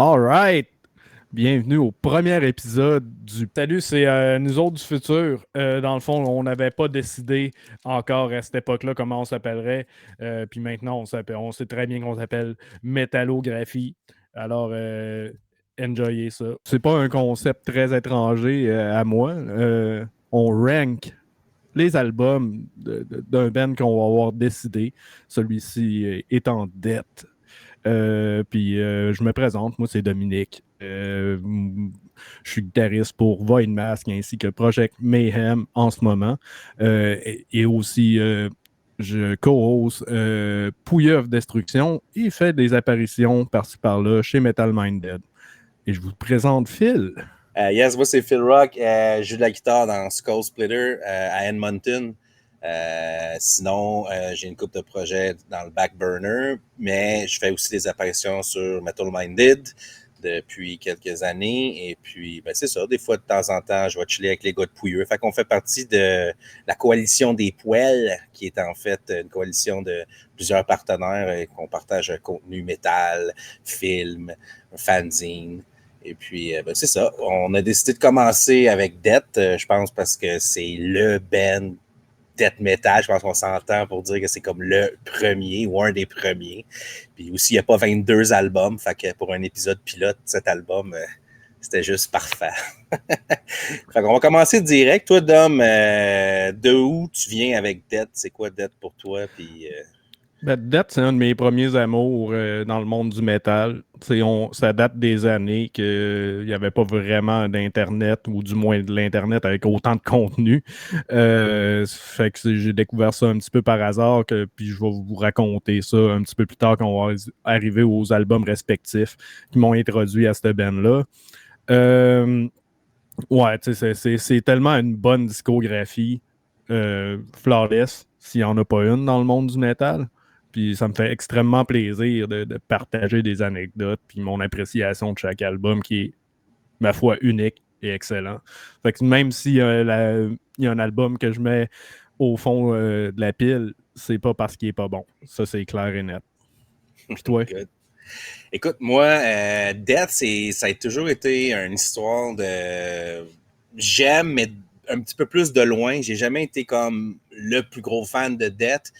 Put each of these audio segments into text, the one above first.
All right! Bienvenue au premier épisode du Salut, c'est nous autres du futur. Dans le fond, on n'avait pas décidé encore à cette époque-là comment on s'appellerait. Puis maintenant, on sait très bien qu'on s'appelle Métallographie. Alors, enjoyez ça. C'est pas un concept très étranger à moi. On rank les albums d'un band qu'on va avoir décidé. Celui-ci est en dette. Puis je me présente, moi c'est Dominique. Je suis guitariste pour Void Mask ainsi que Project Mayhem en ce moment. Et aussi, je co-host Pouilleuf Destruction et fait des apparitions par-ci par-là chez Metal Minded. Et je vous présente Phil. Yes, moi c'est Phil Rock. Je joue de la guitare dans Skull Splitter à Edmonton. Sinon, j'ai une couple de projets dans le back burner, mais je fais aussi des apparitions sur Metal Minded depuis quelques années. Et puis, ben, c'est ça, des fois, de temps en temps, je vais chiller avec les gars de Pouilleux. Fait qu'on fait partie de la coalition des poêles, qui est en fait une coalition de plusieurs partenaires et qu'on partage un contenu métal, film, fanzine. Et puis, ben, c'est ça. On a décidé de commencer avec Death, je pense, parce que c'est le band death metal. Je pense qu'on s'entend pour dire que c'est comme le premier ou un des premiers. Puis aussi, il n'y a pas 22 albums. Fait que pour un épisode pilote, cet album, c'était juste parfait. Fait qu'on va commencer direct. Toi, Dom, de où tu viens avec Death? C'est quoi Death pour toi? Puis, Ben, Death, c'est un de mes premiers amours dans le monde du métal. Ça date des années qu'il n'y avait pas vraiment d'Internet, ou du moins de l'Internet avec autant de contenu. Fait que j'ai découvert ça un petit peu par hasard, puis je vais vous raconter ça un petit peu plus tard quand on va arriver aux albums respectifs qui m'ont introduit à cette band-là. Ouais, tu sais, c'est tellement une bonne discographie flawless, s'il n'y en a pas une dans le monde du métal. Puis ça me fait extrêmement plaisir de partager des anecdotes puis mon appréciation de chaque album qui est, ma foi, unique et excellent. Fait que même s'il y a un album que je mets au fond de la pile, c'est pas parce qu'il est pas bon. Ça, c'est clair et net. Puis toi? good. Écoute, moi, Death, ça a toujours été une histoire de... J'aime, mais un petit peu plus de loin. J'ai jamais été comme le plus gros fan de Death.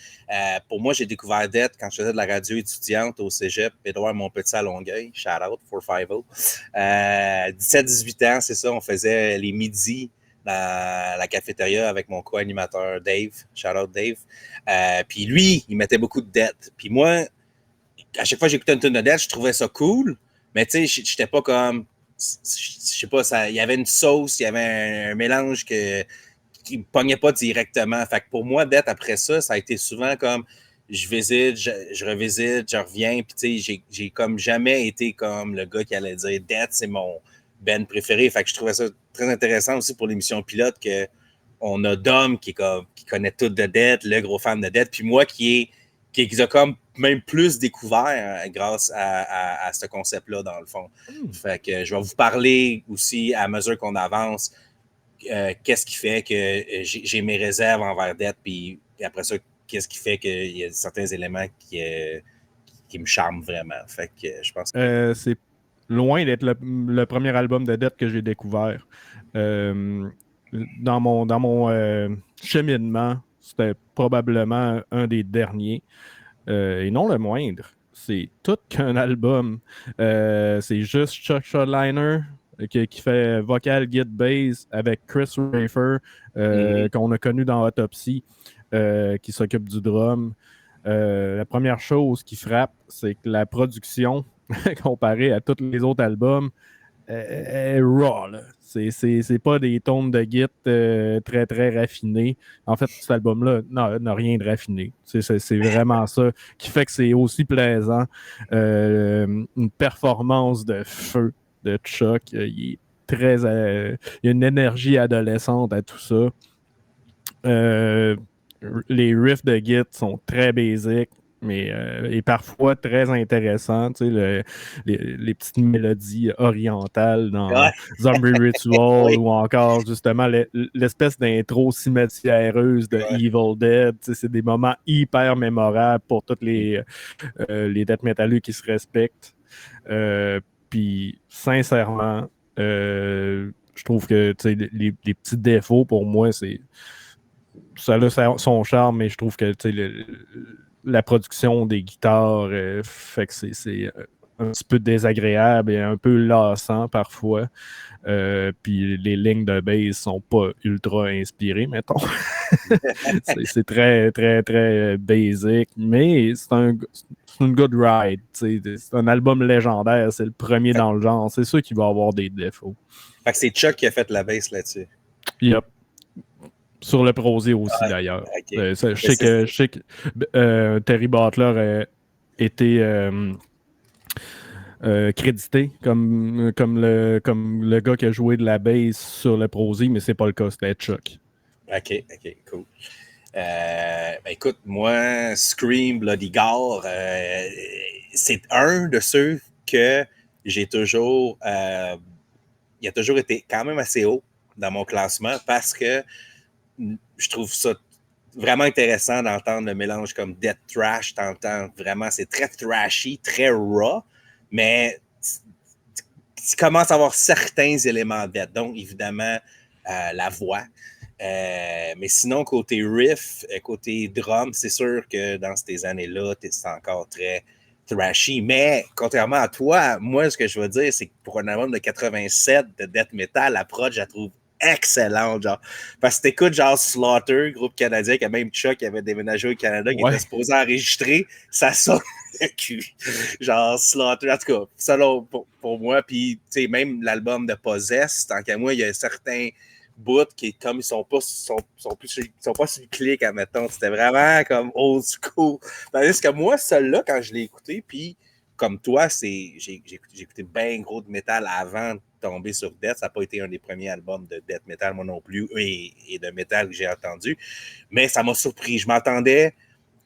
Pour moi, j'ai découvert Death quand je faisais de la radio étudiante au cégep, Édouard Montpetit à Longueuil. Shout out, 450. 17-18 ans, c'est ça, on faisait les midis dans la cafétéria avec mon co-animateur Dave. Shout out Dave. Puis lui, il mettait beaucoup de Death. Puis moi, à chaque fois que j'écoutais une tune de Death, je trouvais ça cool, mais tu sais, j'étais pas comme, je sais pas, il y avait une sauce, il y avait un mélange qui me pognait pas directement. Fait que pour moi, Death, après ça, ça a été souvent comme, je visite, je revisite, je reviens, puis tu sais, j'ai comme jamais été comme le gars qui allait dire Death, c'est mon band préféré. Fait que je trouvais ça très intéressant aussi pour l'émission pilote que on a Dom qui connaît tout de Death, le gros fan de Death, puis moi qui a comme même plus découvert grâce à ce concept-là, dans le fond. Fait que je vais vous parler aussi, à mesure qu'on avance, qu'est-ce qui fait que j'ai mes réserves envers Death, puis après ça, qu'est-ce qui fait qu'il y a certains éléments qui me charment vraiment. Fait que je pense que... C'est loin d'être le premier album de Death que j'ai découvert. Dans mon cheminement, c'était probablement un des derniers, et non le moindre. C'est tout qu'un album. C'est juste Chuck Schuldiner qui fait vocal, git, bass avec Chris Rafer, qu'on a connu dans Autopsy, qui s'occupe du drum. La première chose qui frappe, c'est que la production, comparée à tous les autres albums, est raw. Là. C'est pas des tones de git très très raffinés. En fait, cet album-là n'a rien de raffiné. C'est vraiment ça qui fait que c'est aussi plaisant. Une performance de feu de Chuck. Il y a une énergie adolescente à tout ça. Les riffs de git sont très basiques, mais et parfois très intéressants. Tu sais, les petites mélodies orientales dans Ouais. Zombie Ritual Oui. ou encore justement l'espèce d'intro cimetiéreuse de Ouais. Evil Dead. Tu sais, c'est des moments hyper mémorables pour tous les death metalleux qui se respectent. Puis, sincèrement, je trouve que les petits défauts, pour moi, ça a son charme, mais je trouve que la production des guitares fait que c'est un petit peu désagréable et un peu lassant parfois. Puis les lignes de bass sont pas ultra inspirées, mettons. C'est très, très, très basic, mais c'est une good ride. C'est un album légendaire, c'est le premier dans le genre. C'est sûr qu'il va avoir des défauts. Fait que c'est Chuck qui a fait la bass là-dessus. Yep. Sur le prosé aussi, d'ailleurs. Okay. Je sais que Terry Butler a été crédité comme le gars qui a joué de la bass sur le prosé, mais c'est pas le cas, c'était Chuck. OK, cool. Écoute, moi, Scream Bloody Gore, c'est un de ceux que j'ai toujours... il a toujours été quand même assez haut dans mon classement parce que je trouve ça vraiment intéressant d'entendre le mélange comme Death Thrash. T'entends vraiment, c'est très trashy, très raw, mais tu commences à avoir certains éléments de Death. Donc, évidemment, la voix. Mais sinon, côté riff, côté drum, c'est sûr que dans ces années-là, c'est encore très trashy. Mais contrairement à toi, moi, ce que je veux dire, c'est que pour un album de 87 de death metal, la prod, je la trouve excellente. Genre. Parce que t'écoutes genre Slaughter, groupe canadien, qui a même Chuck qui avait déménagé au Canada, qui était supposé enregistrer, ça sonne le cul. Genre Slaughter, en tout cas, selon pour moi. Puis, tu sais, même l'album de Possess, tant qu'à moi, il y a certains bouts qui, comme ils sont pas sur le clic, admettons. C'était vraiment comme old school. Tandis que moi, celui-là, quand je l'ai écouté, puis comme toi, j'ai écouté bien gros de métal avant de tomber sur Death. Ça n'a pas été un des premiers albums de Death Metal, moi non plus, et de métal que j'ai entendu. Mais ça m'a surpris. Je m'attendais,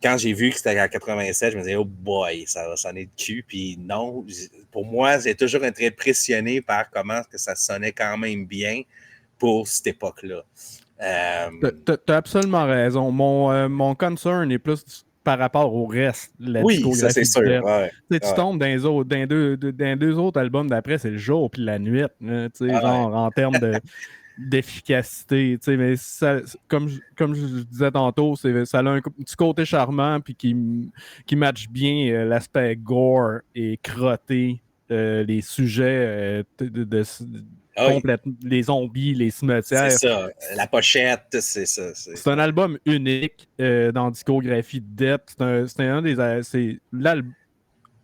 quand j'ai vu que c'était en 87, je me disais, oh boy, ça va sonner de cul. Puis non, pour moi, j'ai toujours été impressionné par comment que ça sonnait quand même bien pour cette époque-là. T'as absolument raison. Mon concern est plus par rapport au reste de la discographie. Ça, c'est sûr. Tu tombes dans les deux autres albums d'après, c'est le jour puis la nuit. Genre en termes d'efficacité. Mais ça, comme je disais tantôt, ça a un petit côté charmant puis qui match bien l'aspect gore et crotté, les sujets les zombies, les cimetières. C'est ça, la pochette, c'est ça. C'est un album unique dans la discographie de Death. C'est un des...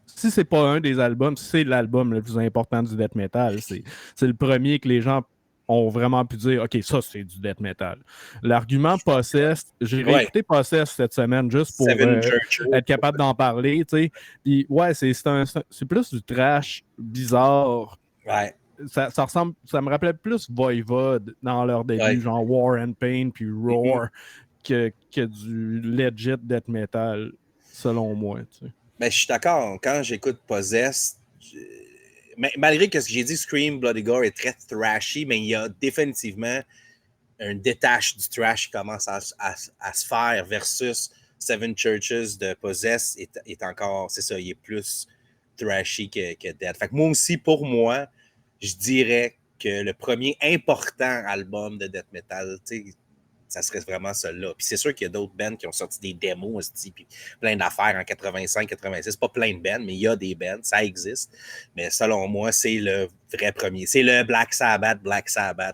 Si c'est pas un des albums, c'est l'album le plus important du death metal. C'est le premier que les gens ont vraiment pu dire, OK, ça, c'est du death metal. L'argument Possessed, j'ai réécouté Possessed cette semaine juste pour être capable d'en parler. Puis, ouais, c'est plus du trash bizarre. Ouais. Ça me rappelait plus Voivod dans leur début, genre War and Pain puis Roar, que du legit death metal, selon moi. Ben, je suis d'accord. Quand j'écoute Possessed, malgré que ce que j'ai dit, Scream Bloody Gore est très trashy, mais il y a définitivement un détache du trash qui commence à se faire versus Seven Churches de Possessed est encore, c'est ça, il est plus trashy que Dead. Fait que moi aussi, pour moi, je dirais que le premier important album de death metal, ça serait vraiment celui-là. Puis c'est sûr qu'il y a d'autres bands qui ont sorti des démos aussi, puis plein d'affaires en 85, 86. Pas plein de bands, mais il y a des bands, ça existe. Mais selon moi, c'est le vrai premier. C'est le Black Sabbath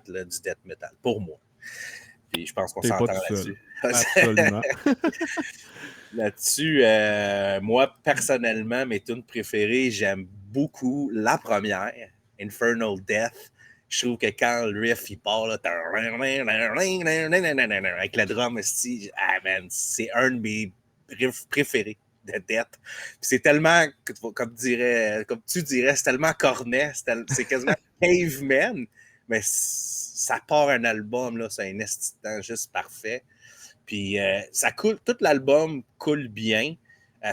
là, du death metal, pour moi. Puis je pense qu'on s'entend là-dessus. Absolument. Là-dessus, moi, personnellement, mes tunes préférées, j'aime beaucoup la première, Infernal Death. Je trouve que quand le riff il part, là, avec le drum, c'est un de mes riffs préférés de Death. C'est tellement, comme tu dirais, c'est tellement cornet, c'est quasiment caveman, mais ça part un album, là, c'est un estitant juste parfait. Puis ça coule, tout l'album coule bien.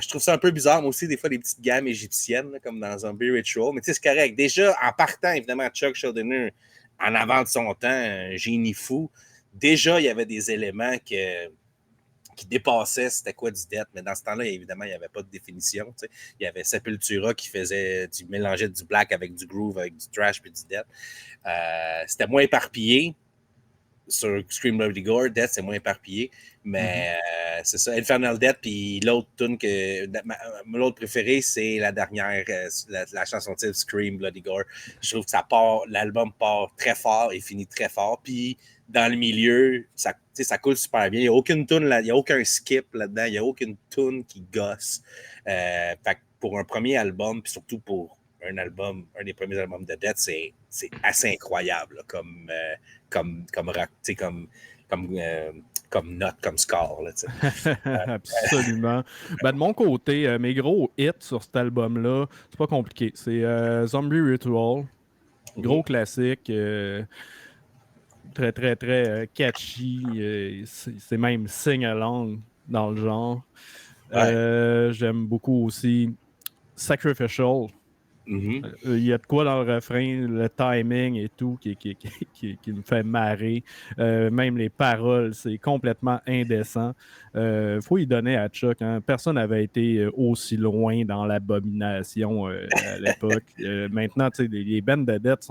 Je trouve ça un peu bizarre, moi aussi, des fois, les petites gammes égyptiennes, là, comme dans Zombie Ritual. Mais tu sais, c'est correct. Déjà, en partant, évidemment, Chuck Schuldiner, en avant de son temps, un génie fou. Déjà, il y avait des éléments qui dépassait c'était quoi du death. Mais dans ce temps-là, évidemment, il n'y avait pas de définition. Tu sais. Il y avait Sepultura qui mélangeait du black avec du groove, avec du thrash puis du death. C'était moins éparpillé. Sur Scream Bloody Gore, Death, c'est moins éparpillé. Mais c'est ça. Infernal Death, puis l'autre tune l'autre préféré, c'est la dernière, la chanson titre Scream Bloody Gore. Je trouve que l'album part très fort et finit très fort. Puis dans le milieu, ça coule super bien. Il n'y a aucune tune, il n'y a aucun skip là-dedans. Il n'y a aucune tune qui gosse. Fait que pour un premier album, puis surtout pour un des premiers albums de Death, c'est assez incroyable là, comme rock, comme note, comme score. Là, Absolument. De mon côté, mes gros hits sur cet album-là, c'est pas compliqué. C'est Zombie Ritual, gros classique, très, très, très catchy. C'est même sing-along dans le genre. J'aime beaucoup aussi Sacrificial. Il y a de quoi dans le refrain, le timing et tout qui me fait marrer. Même les paroles, c'est complètement indécent. Faut y donner à Chuck. Hein. Personne n'avait été aussi loin dans l'abomination à l'époque. Maintenant, les bands de death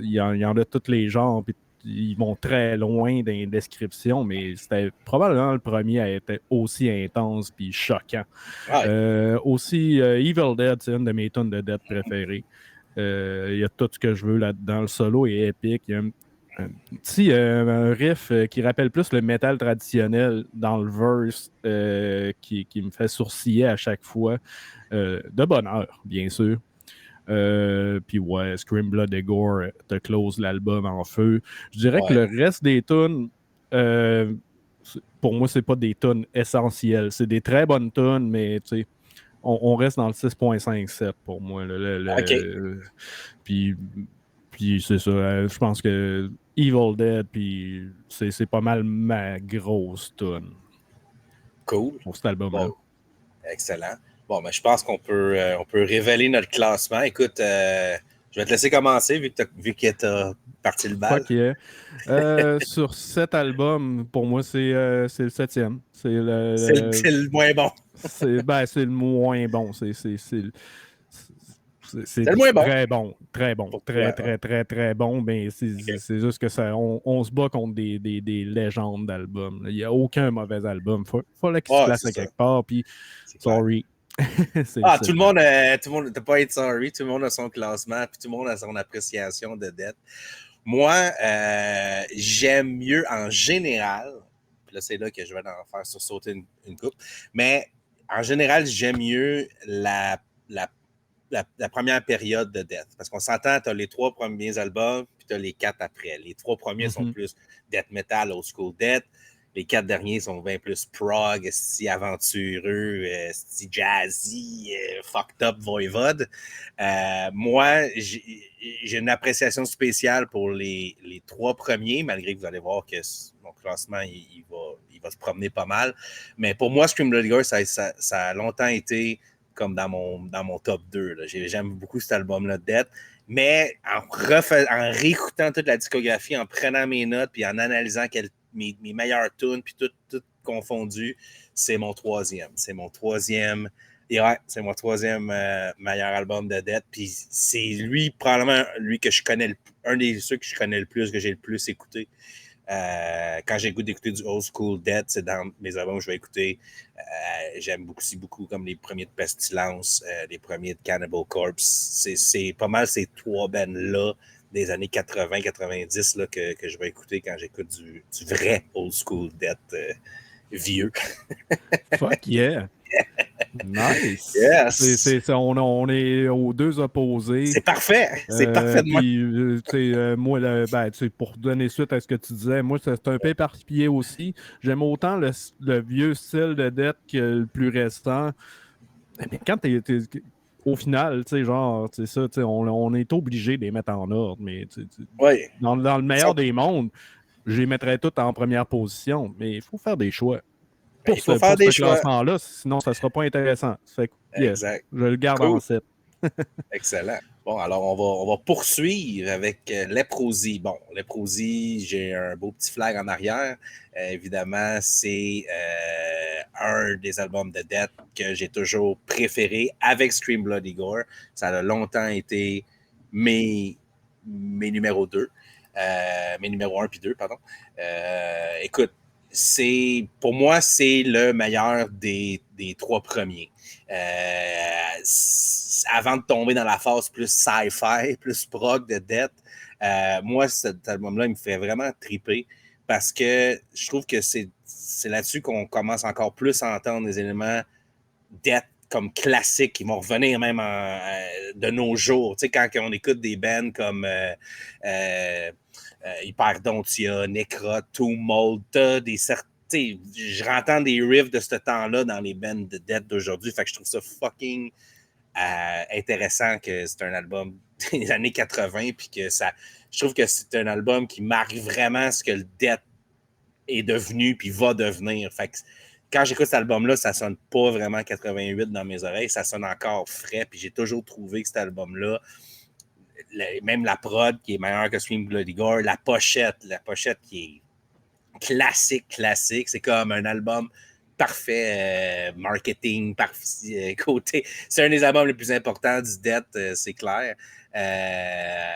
il y en a tous les genres. Ils vont très loin dans les descriptions, mais c'était probablement le premier à être aussi intense puis choquant. Aussi, Evil Dead, c'est une de mes tunes de Dead préférées. Il y a tout ce que je veux là-dedans. Le solo est épique. Il y a un petit un riff qui rappelle plus le métal traditionnel dans le verse qui me fait sourciller à chaque fois. De bonheur, bien sûr. Puis ouais, Scream Blood and Gore te close l'album en feu. Je dirais que le reste des tunes, pour moi, c'est pas des tunes essentielles. C'est des très bonnes tunes, mais tu sais, on reste dans le 6.57 pour moi. Puis c'est ça. Je pense que Evil Dead, puis c'est pas mal ma grosse tune. Cool. Pour cet album-là. Bon. Excellent. Bon, je pense qu'on peut révéler notre classement. Écoute, je vais te laisser commencer vu que tu as parti le bal. Fuck yeah. Sur cet album, pour moi, c'est le 7e. C'est le moins bon. c'est le moins bon. C'est le moins bon. Très bon. Très bon. Très bon. Mais c'est juste que on se bat contre des légendes d'albums. Il n'y a aucun mauvais album. Fallait qu'il se place à quelque part. Puis, sorry. Tout le monde n'a pas à être sorry. Tout le monde a son classement. Puis tout le monde a son appréciation de Death. Moi, j'aime mieux en général. Puis là, c'est là que je vais en faire sursauter une coupe. Mais en général, j'aime mieux la première période de Death. Parce qu'on s'entend, tu as les 3 premiers albums, puis tu as les 4 après. Les 3 premiers sont plus Death Metal, Old School Death. Les 4 derniers sont bien plus prog, si aventureux, si jazzy, fucked up voivode. Moi, j'ai une appréciation spéciale pour les 3 premiers, malgré que vous allez voir que mon classement, il va se promener pas mal. Mais pour moi, Scream Bloody Gore, ça a longtemps été comme dans mon top 2. Là. J'aime beaucoup cet album-là de Death. Mais en réécoutant toute la discographie, en prenant mes notes, puis en analysant mes meilleures tunes, puis tout confondu, c'est mon 3e. C'est mon 3e. Et ouais, c'est mon 3e meilleur album de Death. Puis c'est probablement lui que je connais, un des ceux que je connais le plus, que j'ai le plus écouté. Quand j'ai le goût d'écouter du Old School Death, c'est dans mes albums que je vais écouter. J'aime beaucoup comme les premiers de Pestilence, les premiers de Cannibal Corpse. C'est pas mal ces 3 bands-là des années 80-90 là, que je vais écouter quand j'écoute du vrai Old School Death vieux. Fuck yeah! Nice! Yes! On est aux deux opposés. C'est parfait! C'est parfaitement. Moi, pour donner suite à ce que tu disais, moi, c'est un peu éparpillé aussi. J'aime autant le vieux style de Death que le plus récent. Mais quand au final, genre, ça, on est obligé de les mettre en ordre. Mais dans le meilleur des mondes, je les mettrais toutes en première position. Mais il faut faire des choix. Il faut faire des choix. Classement-là, sinon ça ne sera pas intéressant. Fait que, exact. Je le garde en 7. Excellent. Bon, alors on va poursuivre avec Leprosy. Bon, Leprosy, j'ai un beau petit flag en arrière. Évidemment, c'est un des albums de Death que j'ai toujours préféré avec Scream Bloody Gore. Ça a longtemps été mes numéros 2. Mes numéros 1 puis 2, pardon. Écoute, pour moi, c'est le meilleur des trois premiers. Avant de tomber dans la phase plus sci-fi, plus prog de Death, moi, cet album-là, il me fait vraiment triper parce que je trouve que c'est là-dessus qu'on commence encore plus à entendre des éléments Death comme classiques qui vont revenir même de nos jours. Tu sais, quand on écoute des bands comme Hyperdontia, Necra, Tumult, des certains. Je rentends des riffs de ce temps-là dans les bands de Death d'aujourd'hui. Fait que je trouve ça fucking intéressant que c'est un album des années 80 puis que je trouve que c'est un album qui marque vraiment ce que le Death est devenu puis va devenir. Fait que quand j'écoute cet album-là, ça sonne pas vraiment 88 dans mes oreilles, ça sonne encore frais puis j'ai toujours trouvé que cet album-là, même la prod qui est meilleure que Scream Bloody Gore, la pochette qui est classique, c'est comme un album parfait, marketing, côté. C'est un des albums les plus importants du Death, c'est clair.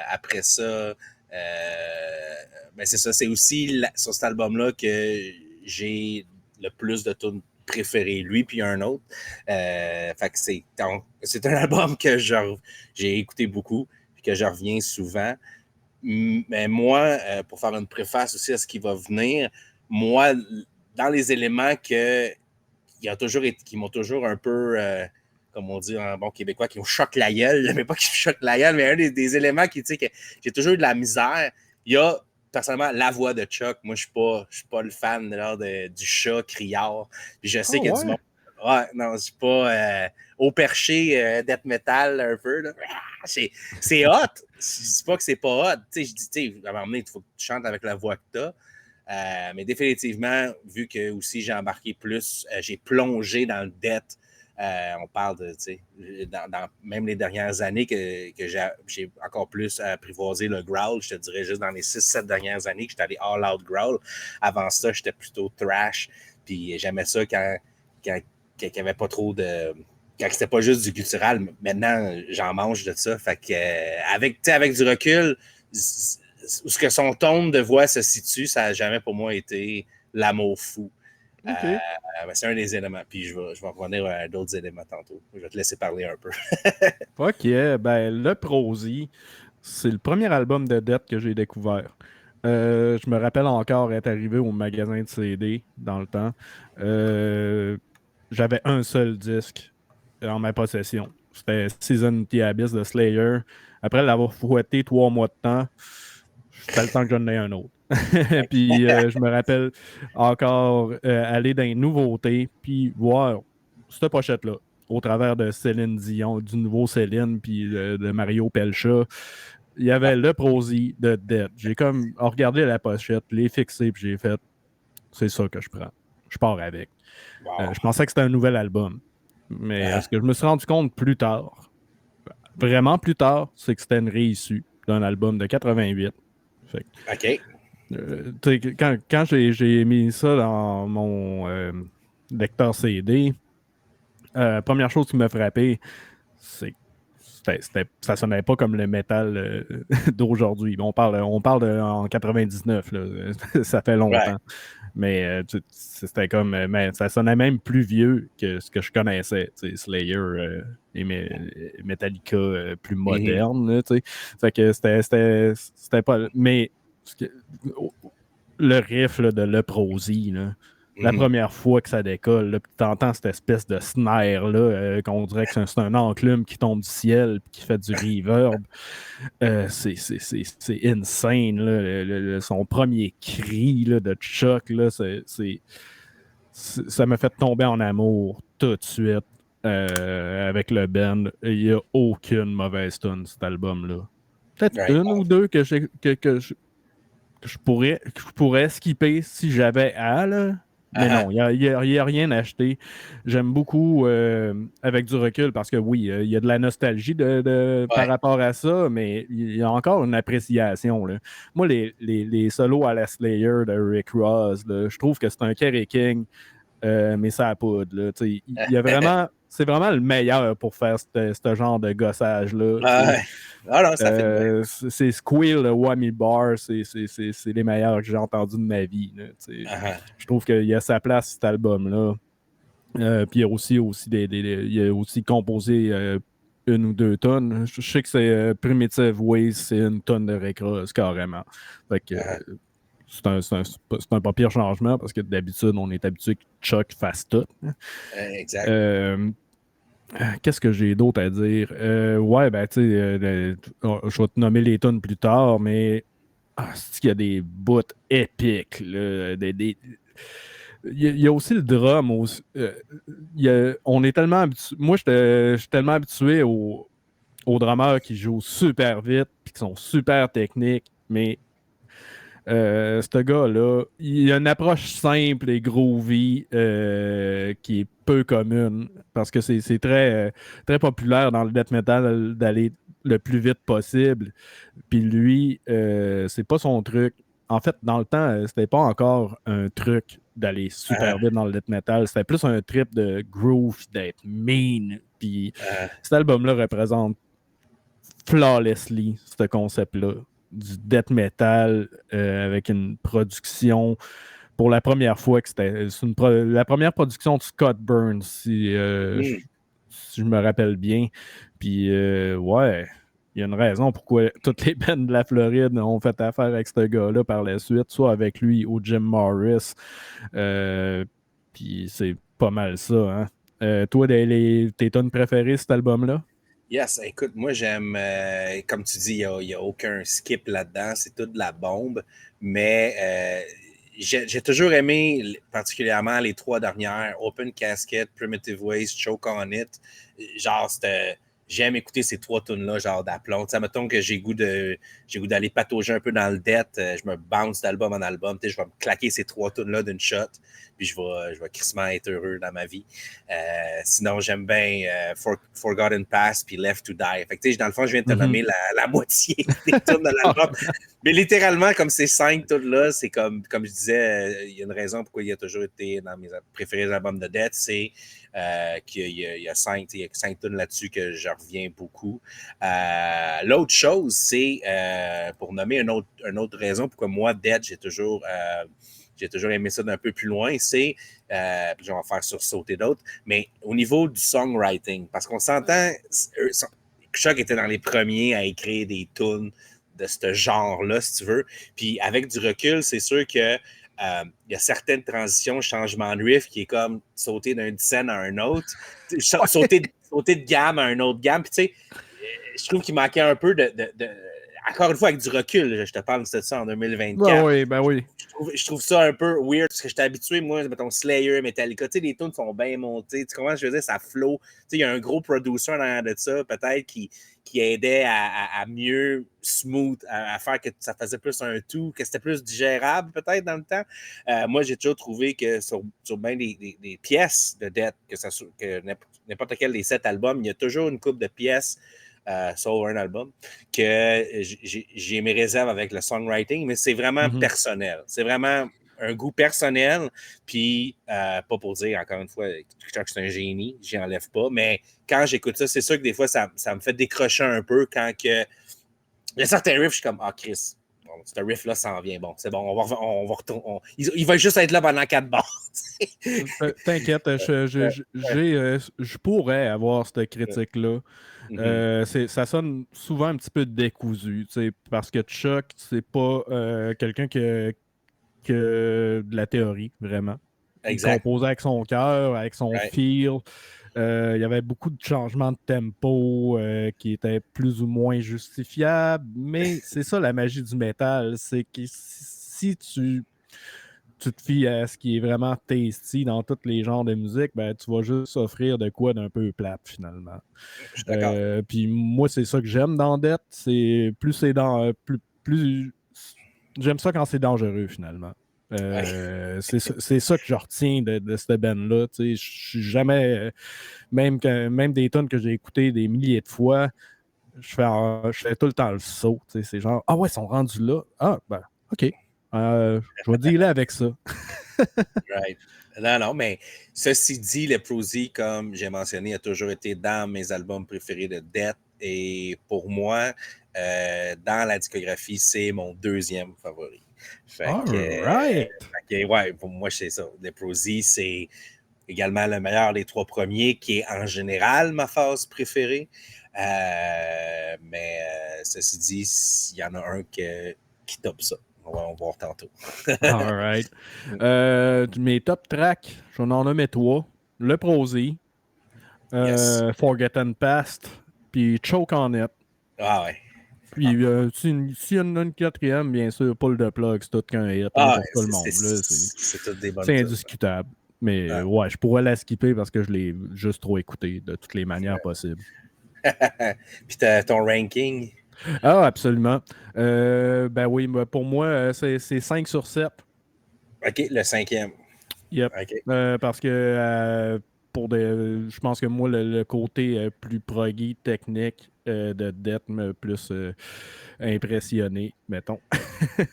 Après ça, ben c'est ça, c'est aussi sur cet album-là que j'ai le plus de tunes préférées, lui puis un autre. Fait que c'est un album que j'ai écouté beaucoup et que je reviens souvent. Mais moi, pour faire une préface aussi à ce qui va venir, moi, dans les éléments qui m'ont toujours un peu, comme on dit en bon québécois, qui me choquent la gueule, mais pas qui me choquent la gueule, mais un des éléments qui, tu sais, que j'ai toujours eu de la misère, il y a personnellement la voix de Chuck. Moi, je suis pas le fan du chat criard. Puis je sais qu'il y a du monde. Ouais, non, je suis pas au perché death metal un peu. Là. C'est hot. Je dis pas que c'est pas hot. Tu sais, je dis, tu sais, à un moment donné, il faut que tu chantes avec la voix que tu as. Mais définitivement, vu que aussi j'ai embarqué plus, j'ai plongé dans le death. On parle de, tu sais, dans même les dernières années que j'ai encore plus apprivoisé le growl. Je te dirais juste dans les 6-7 dernières années que j'étais allé all out growl. Avant ça, j'étais plutôt thrash. Puis j'aimais ça quand il n'y avait pas trop de. Quand c'était pas juste du guttural, maintenant, j'en mange de ça. Fait que, avec du recul, où ce que son ton de voix se situe, ça n'a jamais pour moi été l'amour fou. Okay. C'est un des éléments. Puis je vais revenir à d'autres éléments tantôt. Je vais te laisser parler un peu. Ok, ben Leprosy, c'est le premier album de Death que j'ai découvert. Je me rappelle encore être arrivé au magasin de CD dans le temps. J'avais un seul disque en ma possession. C'était Season of the Abyss de Slayer. Après l'avoir fouetté 3 mois de temps, c'était le temps que j'en ai un autre. Puis je me rappelle encore aller dans les nouveautés, puis voir cette pochette-là au travers de Céline Dion, du nouveau Céline, puis de Mario Pelcha. Il y avait le Prosy de Dead. J'ai comme regardé la pochette, l'ai fixé, puis j'ai fait, c'est ça que je prends. Je pars avec. Wow. Je pensais que c'était un nouvel album. Mais ce que je me suis rendu compte plus tard, vraiment plus tard, c'est que c'était une réissue d'un album de 88. Fait OK. quand j'ai mis ça dans mon lecteur CD, première chose qui m'a frappé, c'est ça sonnait pas comme le métal d'aujourd'hui. On parle en 99, là. Ça fait longtemps. Ouais. Mais c'était comme. Mais ça sonnait même plus vieux que ce que je connaissais. Slayer et Metallica plus moderne. Là, fait que c'était pas. Mais le riff là, de Leprosy, là, la première fois que ça décolle, tu entends cette espèce de snare là, qu'on dirait que c'est un enclume qui tombe du ciel et qui fait du reverb. C'est insane. Là, son premier cri là, de Chuck, là, ça m'a fait tomber en amour tout de suite avec le band. Il n'y a aucune mauvaise tune cet album-là. Peut-être Ouais. une ou deux que je pourrais skipper si j'avais à, là. Mais non, il y a rien acheté. J'aime beaucoup avec du recul parce que oui, il y a de la nostalgie par Ouais. rapport à ça, mais il y a encore une appréciation, là. Moi, les solos à la Slayer de Rick Ross, là, je trouve que c'est un Kerry King, mais ça a poudre, là. Tu sais, il y a vraiment. C'est vraiment le meilleur pour faire ce genre de gossage-là. Tu sais. Ouais. Ah non, ça fait de bien. C'est Squeal, le Whammy Bar, c'est les meilleurs que j'ai entendus de ma vie, là. Tu sais. Je trouve qu'il y a sa place, cet album-là. Puis il y a aussi il a aussi composé une ou deux tonnes. Je sais que c'est Primitive Ways, c'est une tonne de Rick Ross, carrément. Fait que c'est un pas pire changement parce que d'habitude, on est habitué que Chuck fasse tout. Exact. Qu'est-ce que j'ai d'autre à dire? Ouais, ben, tu sais, je vais te nommer les tonnes plus tard, mais c'est qu'il y a des bouts épiques, là, il y a aussi le drum. On est tellement habitué. Moi, je suis tellement habitué aux drummers qui jouent super vite et qui sont super techniques, mais ce gars-là, il a une approche simple et groovy qui est peu commune parce que c'est très populaire dans le death metal d'aller le plus vite possible. Puis lui, c'est pas son truc. En fait, dans le temps, c'était pas encore un truc d'aller super vite dans le death metal. C'était plus un trip de groove, d'être mean. Puis cet album-là représente flawlessly ce concept-là du death metal avec une production pour la première fois que la première production de Scott Burns, si je me rappelle bien. Puis ouais, il y a une raison pourquoi toutes les bands de la Floride ont fait affaire avec ce gars-là par la suite, soit avec lui ou Jim Morris. Puis c'est pas mal ça, hein. Toi, tes tonnes préférées, cet album-là? Yes, écoute, moi j'aime, comme tu dis, il y a aucun skip là-dedans, c'est toute de la bombe, mais j'ai toujours aimé particulièrement les trois dernières, Open Casket, Primitive Ways, Choke on It. Genre, j'aime écouter ces trois tunes-là, genre d'aplomb. Tu sais, mettons que j'ai goût d'aller patauger un peu dans le death, je me bounce d'album en album, tu sais, je vais me claquer ces trois tunes-là d'une shot, puis je vais crissement être heureux dans ma vie. Sinon, j'aime bien Forgotten Past puis Left to Die. Fait que, dans le fond, je viens de te nommer la moitié des tunes de l'album. Mais littéralement, comme ces 5 tunes-là, c'est comme je disais, il y a une raison pourquoi il a toujours été dans mes préférés albums de Death, c'est qu'il y a 5 tunes là-dessus que je reviens beaucoup. L'autre chose, c'est pour nommer une autre raison pourquoi moi, Death, j'ai toujours aimé ça d'un peu plus loin, c'est, puis je vais en faire sursauter d'autres, mais au niveau du songwriting, parce qu'on s'entend, Chuck était dans les premiers à écrire des tunes de ce genre-là, si tu veux, puis avec du recul, c'est sûr que il y a certaines transitions, changements de riff qui est comme sauter d'un scène à un autre, sauter de gamme à un autre gamme, puis tu sais, je trouve qu'il manquait un peu encore une fois, avec du recul, je te parle de ça en 2024. Oui, ben oui. Je trouve ça un peu weird parce que j'étais habitué, moi, mettons Slayer, Metallica, tu sais, les tunes sont bien montées. Tu comprends ce que je veux dire? Ça flow. Tu sais, il y a un gros producer en arrière de ça, peut-être, qui aidait à mieux smooth, à faire que ça faisait plus un tout, que c'était plus digérable, peut-être, dans le temps. Moi, j'ai toujours trouvé que sur bien des pièces de Death, que n'importe quel des 7 albums, il y a toujours une couple de pièces sauf un album, que j'ai mes réserves avec le songwriting, mais c'est vraiment personnel. C'est vraiment un goût personnel, puis pas pour dire, encore une fois, que c'est un génie, j'y enlève pas, mais quand j'écoute ça, c'est sûr que des fois, ça me fait décrocher un peu quand que... Il y a certains riffs, je suis comme, ah, Chris, bon, ce riff-là s'en vient, bon, c'est bon, on va retourner. Il va juste être là pendant 4 bars. T'inquiète, je pourrais avoir cette critique-là. Ça sonne souvent un petit peu décousu, parce que Chuck, c'est pas quelqu'un qui a de la théorie, vraiment. Il Exact. composait avec son cœur, avec son feel. Il y avait beaucoup de changements de tempo qui étaient plus ou moins justifiables, mais c'est ça la magie du métal, c'est que si tu te fies à ce qui est vraiment tasty dans tous les genres de musique, ben, tu vas juste offrir de quoi d'un peu plate, finalement. Je suis d'accord. Puis moi, c'est ça que j'aime dans Death. C'est plus c'est dans. Plus j'aime ça quand c'est dangereux, finalement. Ouais. C'est ça que je retiens de cette band-là. Je suis jamais, même des tunes que j'ai écoutées des milliers de fois, je fais tout le temps le saut. C'est genre, ah ouais, ils sont rendus là. Ah, ben, OK. Je vais dealer avec ça. Right. Non, non, mais ceci dit, le Prosy, comme j'ai mentionné, a toujours été dans mes albums préférés de Death. Et pour moi, dans la discographie, c'est mon deuxième favori. All right. Ouais, pour moi, c'est ça. Le Prosy, c'est également le meilleur des trois premiers, qui est en général ma phase préférée. Mais ceci dit, il y en a un qui top ça. On va en voir tantôt. All right. Mes top tracks, j'en en nommé trois. Le Prosy, Yes. Forgotten Past, puis Choke on It. Ah ouais. Puis, s'il y en a une quatrième, bien sûr, Pull the Plug, c'est tout qu'un hit là, Ah, pour tout le monde. Là, c'est toutes des bonnes c'est tunes. indiscutable. Mais Ah. ouais, je pourrais la skipper parce que je l'ai juste trop écouté de toutes les manières possibles. Puis ton ranking. Ah, absolument. Ben oui, pour moi, c'est 5 sur 7. OK, le cinquième. Yep. OK. Parce que je pense que moi, le côté plus proggy, technique de Death m'a plus impressionné, mettons.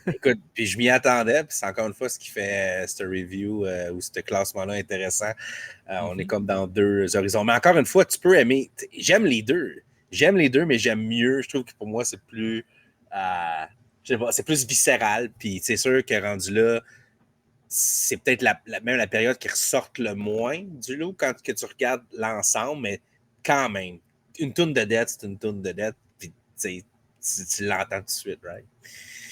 Écoute, puis je m'y attendais, puis c'est encore une fois ce qui fait ce review ou ce classement-là intéressant. On est comme dans deux horizons. Mais encore une fois, tu peux aimer. J'aime les deux. J'aime les deux, mais j'aime mieux. Je trouve que pour moi, c'est plus. Je sais pas, c'est plus viscéral. Puis c'est sûr que rendu là, c'est peut-être même la période qui ressorte le moins du lot quand que tu regardes l'ensemble, mais quand même, une toune de dette, c'est une toune de dette, puis tu l'entends tout de suite, right?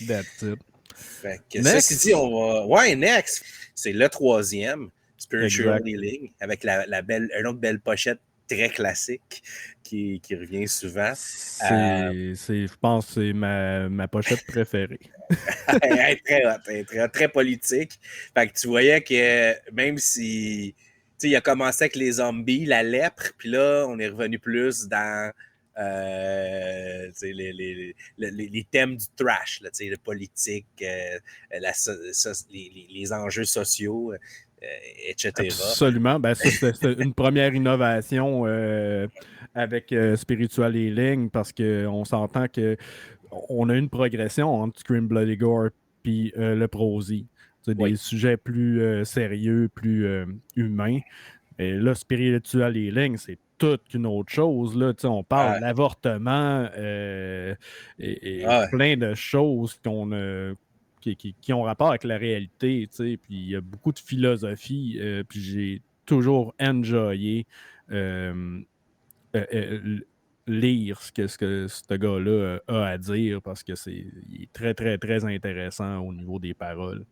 That's it. Fait que ceci Next. dit, on va. Ouais, next! C'est le troisième, Spiritual Exact. Healing, avec une autre belle pochette très classique qui revient souvent. Je pense que c'est ma pochette préférée. Elle est très hot, elle est très, très politique. Fait que tu voyais que même si il a commencé avec les zombies, la lèpre, puis là, on est revenu plus dans les thèmes du trash, là, le politique, les enjeux sociaux, etc. Absolument. Ben, ça, c'était une première innovation avec Spiritual Healing parce qu'on s'entend que on a une progression entre Scream Bloody Gore puis le Prosy. C'est des Oui. sujets plus sérieux, plus humains. Et là, Spiritual Healing, c'est toute une autre chose. Là. On parle Ah, d'avortement et ah, plein de choses qui ont rapport avec la réalité. Puis il y a beaucoup de philosophie. Puis j'ai toujours enjoyé euh, euh, lire ce que ce gars-là a à dire parce que il est très, très, très intéressant au niveau des paroles.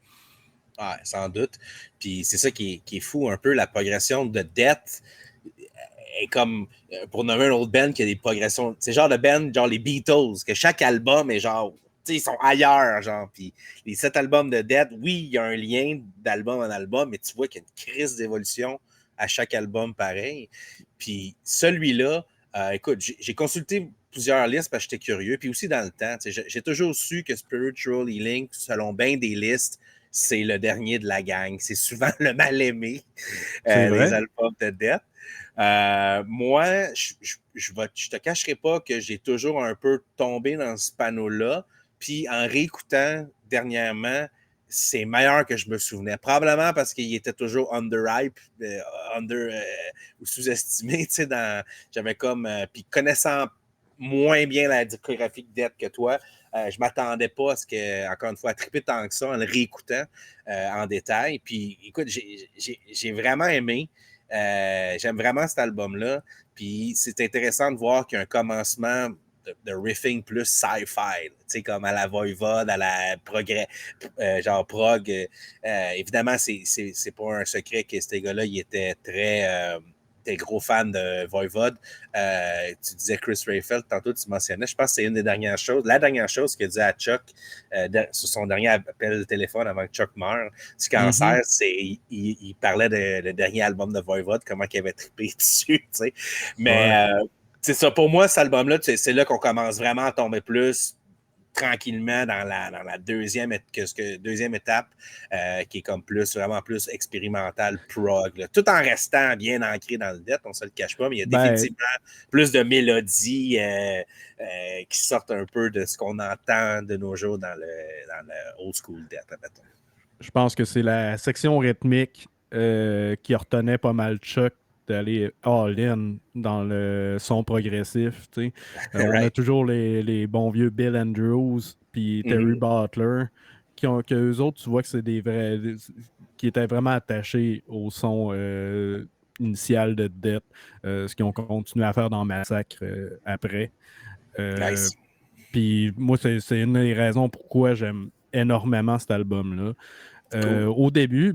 ah, sans doute. Puis c'est ça qui est fou un peu, la progression de dette est comme, pour nommer un autre band qui a des progressions, c'est genre de band, genre les Beatles, que chaque album est genre, tu sais, ils sont ailleurs, genre, puis les 7 albums de Dead, oui, il y a un lien d'album en album, mais tu vois qu'il y a une crise d'évolution à chaque album pareil. Puis celui-là, écoute, j'ai consulté plusieurs listes parce que j'étais curieux, puis aussi dans le temps, j'ai toujours su que Spiritual Healing, selon bien des listes, c'est le dernier de la gang. C'est souvent le mal-aimé C'est des vrai? albums de Death. Moi, je te cacherai pas que j'ai toujours un peu tombé dans ce panneau-là. Puis en réécoutant dernièrement, c'est meilleur que je me souvenais. Probablement parce qu'il était toujours underhype, ou sous-estimé. J'avais comme. Puis connaissant moins bien la discographie de Death que toi, je ne m'attendais pas à ce que, encore une fois, à triper tant que ça en le réécoutant en détail. Puis écoute, j'ai vraiment aimé. J'aime vraiment cet album-là. Puis c'est intéressant de voir qu'il y a un commencement de riffing plus sci-fi, tu sais, comme à la Voivode, à la progrès, genre prog. Évidemment, c'est pas un secret que ces gars-là, ils étaient très gros fans de Voivode. Tu disais Chris Rayfield, tantôt tu mentionnais, je pense que c'est une des dernières choses, la dernière chose qu'il a dit à Chuck sur son dernier appel de téléphone avant que Chuck meure du cancer, Mhm. c'est il parlait le dernier album de Voivode, comment il avait trippé dessus, tu sais. Mais Ouais. c'est ça, pour moi, cet album-là, c'est là qu'on commence vraiment à tomber plus tranquillement dans la deuxième étape, qui est comme vraiment plus expérimentale, prog, là. Tout en restant bien ancré dans le death, on ne se le cache pas, mais il y a définitivement plus de mélodies qui sortent un peu de ce qu'on entend de nos jours dans le old school death, admettons. Je pense que c'est la section rythmique qui retenait pas mal Chuck d'aller all-in dans le son progressif. On a toujours les bons vieux Bill Andrews puis Terry Butler que eux autres, tu vois que c'est des vrais qui étaient vraiment attachés au son initial de Death, ce qu'ils ont continué à faire dans Massacre après. Nice. Puis moi, c'est une des raisons pourquoi j'aime énormément cet album-là. Cool. Au début,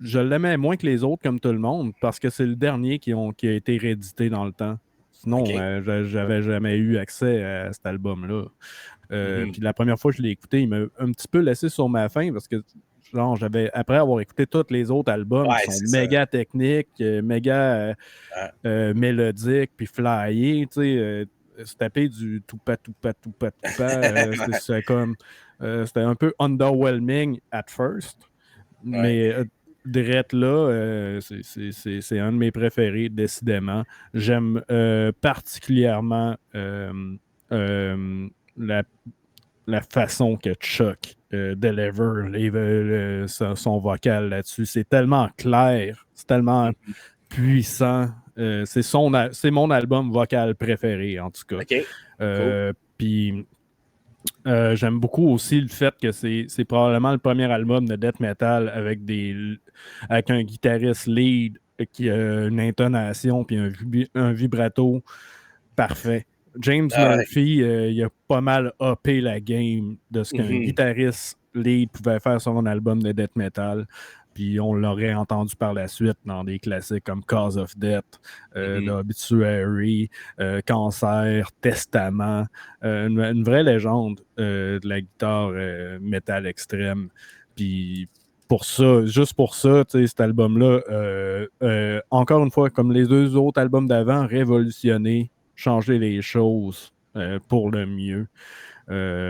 je l'aimais moins que les autres, comme tout le monde, parce que c'est le dernier qui a été réédité dans le temps. Sinon, j'avais jamais eu accès à cet album-là. Puis la première fois que je l'ai écouté, il m'a un petit peu laissé sur ma faim parce que, genre, après avoir écouté tous les autres albums qui sont méga techniques, méga mélodiques, puis flyés, tu sais, se taper du tout-pas, c'est comme... c'était un peu underwhelming at first. Mais Drette là, c'est un de mes préférés, décidément. J'aime particulièrement la façon que Chuck deliver son vocal là-dessus. C'est tellement clair, c'est tellement puissant. C'est mon album vocal préféré, en tout cas. Cool. Puis... j'aime beaucoup aussi le fait que c'est probablement le premier album de death metal avec un guitariste lead qui a une intonation puis un vibrato parfait. James Murphy, il a pas mal uppé la game de ce qu'un guitariste lead pouvait faire sur un album de death metal. Puis on l'aurait entendu par la suite dans des classiques comme Cause of Death, The Obituary, Cancer, Testament. Une vraie légende de la guitare métal extrême. Puis juste pour ça, cet album-là, encore une fois, comme les deux autres albums d'avant, révolutionné, changer les choses pour le mieux.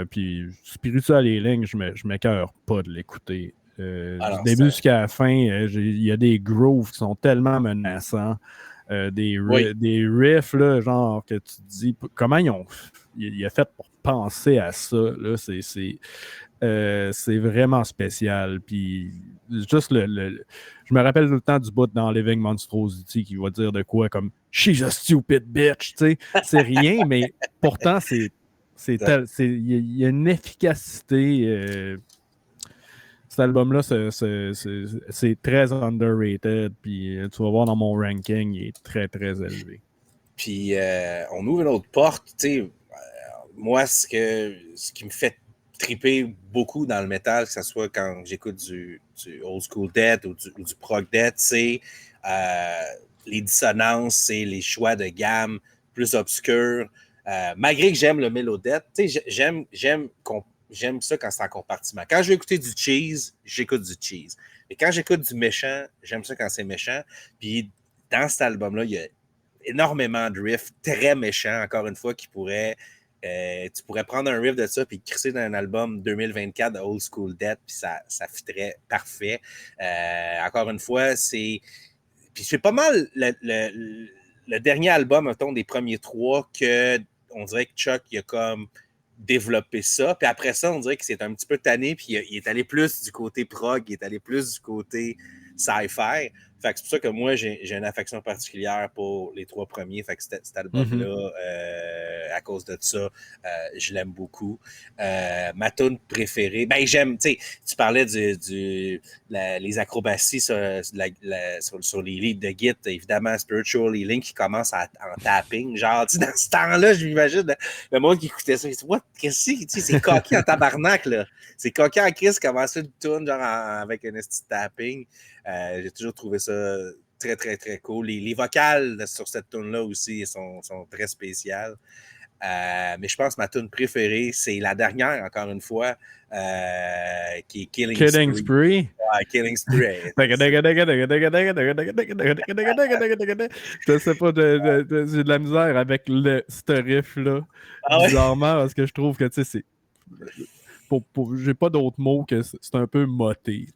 Puis Spiritual Healing, je m'écœure pas de l'écouter. Du début jusqu'à la fin, il y a des grooves qui sont tellement menaçants. Des riffs, là, genre, que tu te dis, comment il a fait pour penser à ça, là, c'est vraiment spécial. Puis, juste je me rappelle tout le temps du bout dans Living Monstrosity qui va dire de quoi, comme « She's a stupid bitch », tu sais. C'est rien, mais pourtant, il y a une efficacité... cet album-là, c'est très underrated. Puis tu vas voir dans mon ranking, il est très, très élevé. Puis on ouvre une autre porte. Tu sais, moi, ce qui me fait triper beaucoup dans le métal, que ce soit quand j'écoute du old school death ou du prog death, c'est les dissonances, c'est les choix de gamme plus obscurs. Malgré que j'aime le mélodette, tu sais, j'aime ça quand c'est en compartiment. Quand je vais écouter du cheese, j'écoute du cheese. Et quand j'écoute du méchant, j'aime ça quand c'est méchant. Puis dans cet album-là, il y a énormément de riffs très méchants, encore une fois, qui pourraient... tu pourrais prendre un riff de ça puis crisser dans un album 2024 de Old School Death, puis ça fitterait parfait. Encore une fois, c'est... Puis c'est pas mal le dernier album, mettons, des premiers trois, que on dirait que Chuck, il a comme développé ça. Puis après ça, on dirait que c'est un petit peu tanné, puis il est allé plus du côté prog, il est allé plus du côté sci-fi. Fait que c'est pour ça que moi, j'ai une affection particulière pour les trois premiers. Fait que cet album-là, à cause de ça, je l'aime beaucoup. Ma tune préférée, ben j'aime, tu sais, tu parlais les acrobaties sur les leads de Git, évidemment, Spiritual Healing qui commence en tapping. Genre, tu sais, dans ce temps-là, je m'imagine le monde qui écoutait ça, il dit, what, qu'est-ce que c'est? C'est coquille en tabarnak, là. C'est coquille en crise commencer une tune, genre, avec un petit tapping. J'ai toujours trouvé ça très, très, très cool. Les vocales sur cette tune-là aussi sont très spéciales. Mais je pense que ma tune préférée, c'est la dernière, encore une fois, qui est Killing Spree. Ouais, Killing Spree. Je sais pas, j'ai de la misère avec ce riff-là, bizarrement, parce que je trouve que, tu sais, j'ai pas d'autres mots que c'est un peu moté.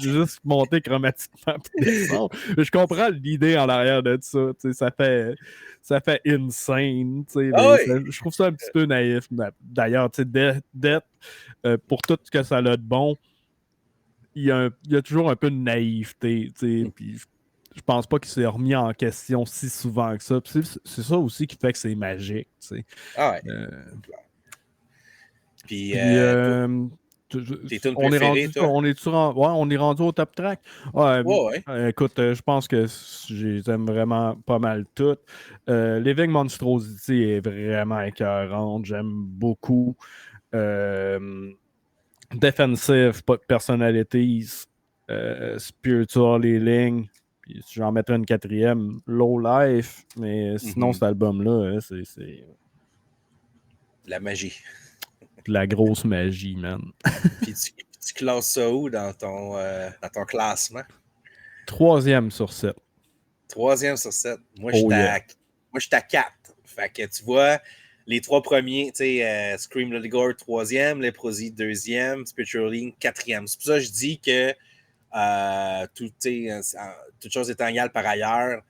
Juste monter chromatiquement puis descendre. Je comprends l'idée en arrière de ça. Ça fait insane. Ah Mais oui! je trouve ça un petit peu naïf. D'ailleurs, Death, pour tout ce que ça a de bon, il y a toujours un peu de naïveté. Puis je pense pas qu'il s'est remis en question si souvent que ça. C'est ça aussi qui fait que c'est magique. Ah ouais. Euh, Puis, puis, tes tunes on est préférées, rendu, toi? ouais, on est rendu au top track. Ouais, Ouais, ouais. écoute, je pense que je les aime vraiment pas mal toutes. Living Monstrosity est vraiment écœurante. J'aime beaucoup. Defensive Personalities, Spiritual Healing. Puis si j'en mettrais une quatrième, Low Life. Mais sinon, cet album-là, c'est La magie. de la grosse magie, man. Puis tu classes ça où dans ton classement? 3e sur 7. 3e sur 7. Moi, Oh yeah. je suis à 4. Fait que tu vois, les 3 premiers, tu sais, Scream Bloody Gore, 3e, Leprosy, 2e, Spiritual Healing, 4e. C'est pour ça que je dis que toute chose étant égale par ailleurs,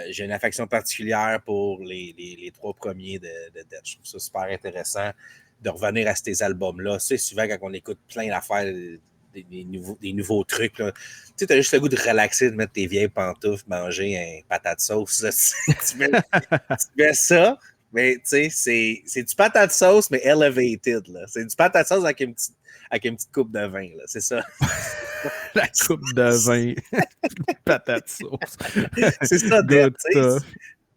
j'ai une affection particulière pour les 3 premiers de Death. Je trouve ça super intéressant de revenir à ces albums-là. C'est souvent quand on écoute plein d'affaires, des nouveaux trucs. Là. Tu sais, t'as juste le goût de relaxer, de mettre tes vieilles pantoufles, manger un patate sauce. tu mets ça, mais tu sais, c'est du patate sauce, mais elevated. Là. C'est du patate sauce avec une petite coupe de vin. Là. C'est ça. La coupe de vin. Patate sauce. C'est ça, Good stuff.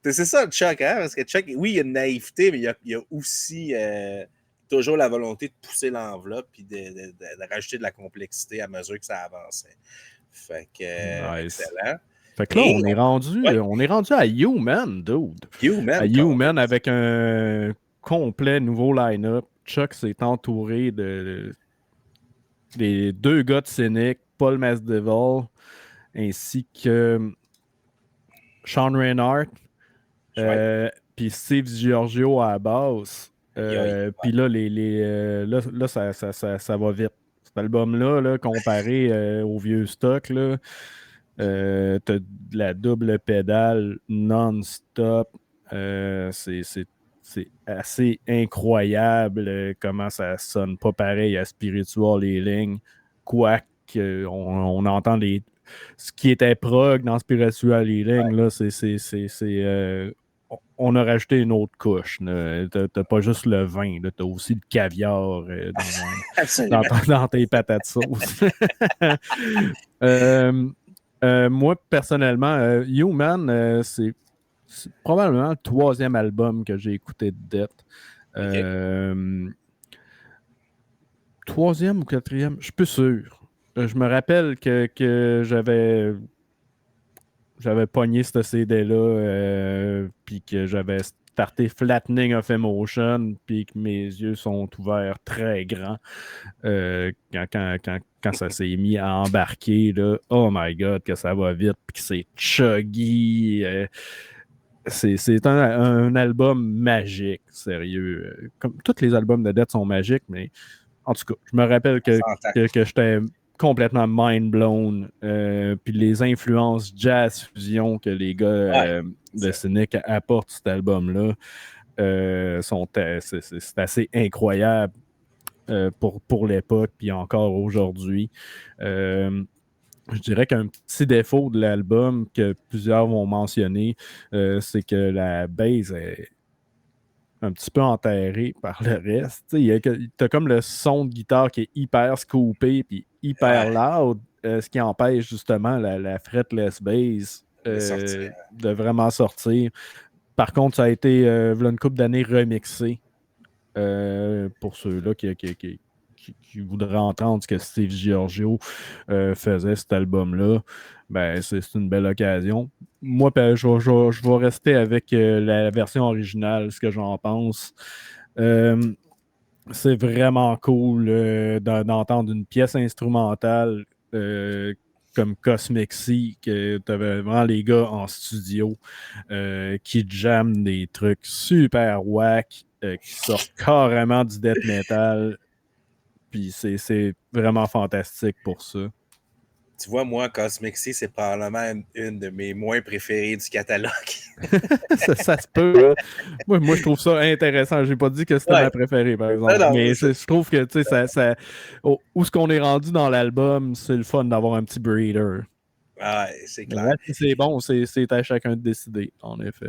C'est ça, Chuck, hein? Parce que Chuck, oui, il y a une naïveté, mais il y a aussi toujours la volonté de pousser l'enveloppe et de rajouter de la complexité à mesure que ça avançait. Fait que, Nice. excellent. Fait que là, on est rendu à Human, dude. À Human avec un complet nouveau line-up. Chuck s'est entouré des 2 gars de Cynic, Paul Masvidal, ainsi que Sean Reinhardt, puis Steve Giorgio à la base. Puis là, là ça va vite. Cet album-là, là, comparé au vieux stock, là, t'as de la double pédale non-stop. C'est assez incroyable comment ça sonne pas pareil à Spiritual Healing. Quoique on entend ce qui était prog dans Spiritual Healing, là, on a rajouté une autre couche. T'as pas juste le vin, t'as aussi le caviar dans tes patates sauce. Moi, personnellement, c'est probablement le 3e album que j'ai écouté de Death. 3e ou 4e, je suis plus sûr. Je me rappelle que j'avais pogné ce CD-là, puis que j'avais starté Flattening of Emotion, puis que mes yeux sont ouverts très grands quand ça s'est mis à embarquer. Là. Oh my God, que ça va vite, puis que c'est chuggy. C'est un album magique, sérieux. Comme tous les albums de Death sont magiques, mais en tout cas, je me rappelle que j'étais complètement mind blown. Puis les influences jazz fusion que les gars de Cynic apportent cet album-là c'est assez incroyable pour l'époque, puis encore aujourd'hui. Je dirais qu'un petit défaut de l'album que plusieurs vont mentionner, c'est que la bass est un petit peu enterré par le reste. T'as comme le son de guitare qui est hyper scoopé puis hyper loud, ce qui empêche justement la fretless bass de vraiment sortir. Par contre, ça a été une couple d'années remixé pour ceux-là qui voudraient entendre ce que Steve Giorgio faisait cet album-là. Ben, c'est une belle occasion. Moi, je vais rester avec la version originale, ce que j'en pense. C'est vraiment cool d'entendre une pièce instrumentale comme Cosmic Sea, que tu avais vraiment les gars en studio qui jamment des trucs super whack. qui sortent carrément du death metal. Puis c'est vraiment fantastique pour ça. Tu vois, moi, Cosmic Sea, c'est probablement une de mes moins préférées du catalogue. Ça se peut. Moi, je trouve ça intéressant. J'ai pas dit que c'était Ouais. ma préférée, par Non, exemple. non, Mais je trouve que, tu sais, où ce qu'on est rendu dans l'album, c'est le fun d'avoir un petit breeder. c'est Mais clair. là, si c'est bon, c'est à chacun de décider, en effet.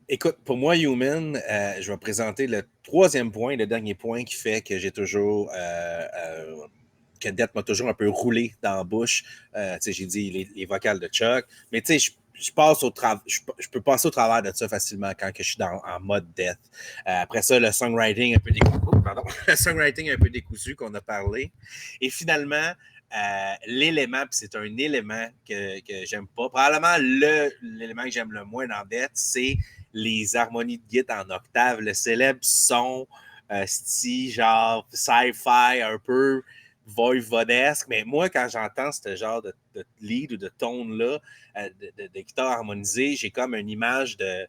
Écoute, pour moi, Human, je vais présenter le troisième point, le dernier point qui fait que j'ai toujours. Que Death m'a toujours un peu roulé dans la bouche. J'ai dit les vocales de Chuck, mais tu sais, je peux passer au travers de ça facilement quand que je suis en mode Death. Après ça, le songwriting un peu décousu, le songwriting un peu décousu qu'on a parlé. Et finalement, l'élément, puis c'est un élément que j'aime pas. Probablement l'élément que j'aime le moins dans Death, c'est les harmonies de guitare en octave, le célèbre son style genre sci-fi un peu voivodesque, mais moi, quand j'entends ce genre de lead ou de tone-là, de guitare harmonisée, j'ai comme une image de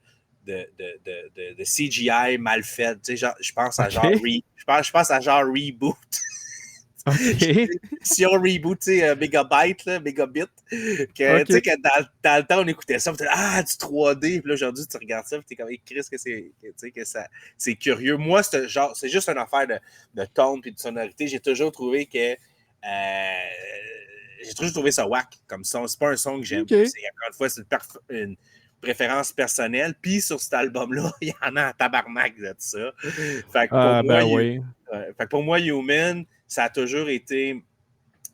CGI mal faite. Tu sais, genre, je pense à genre OK. je pense à genre Reboot. OK. Si on reboot, tu sais, Megabyte, là, Megabit, que, tu OK. sais, que dans le temps, on écoutait ça, puis du 3D, puis là, aujourd'hui, tu regardes ça, puis t'es comme, hey, Chris, que ça, c'est curieux. Moi, c'est juste une affaire de tone puis de sonorité. J'ai toujours trouvé ça whack comme son. C'est pas un son que j'aime. OK. Encore une fois, c'est une préférence personnelle. Puis sur cet album-là, il y en a en tabarnak de ça. Fait que pour Ah, moi, ben oui. Human, ça a toujours été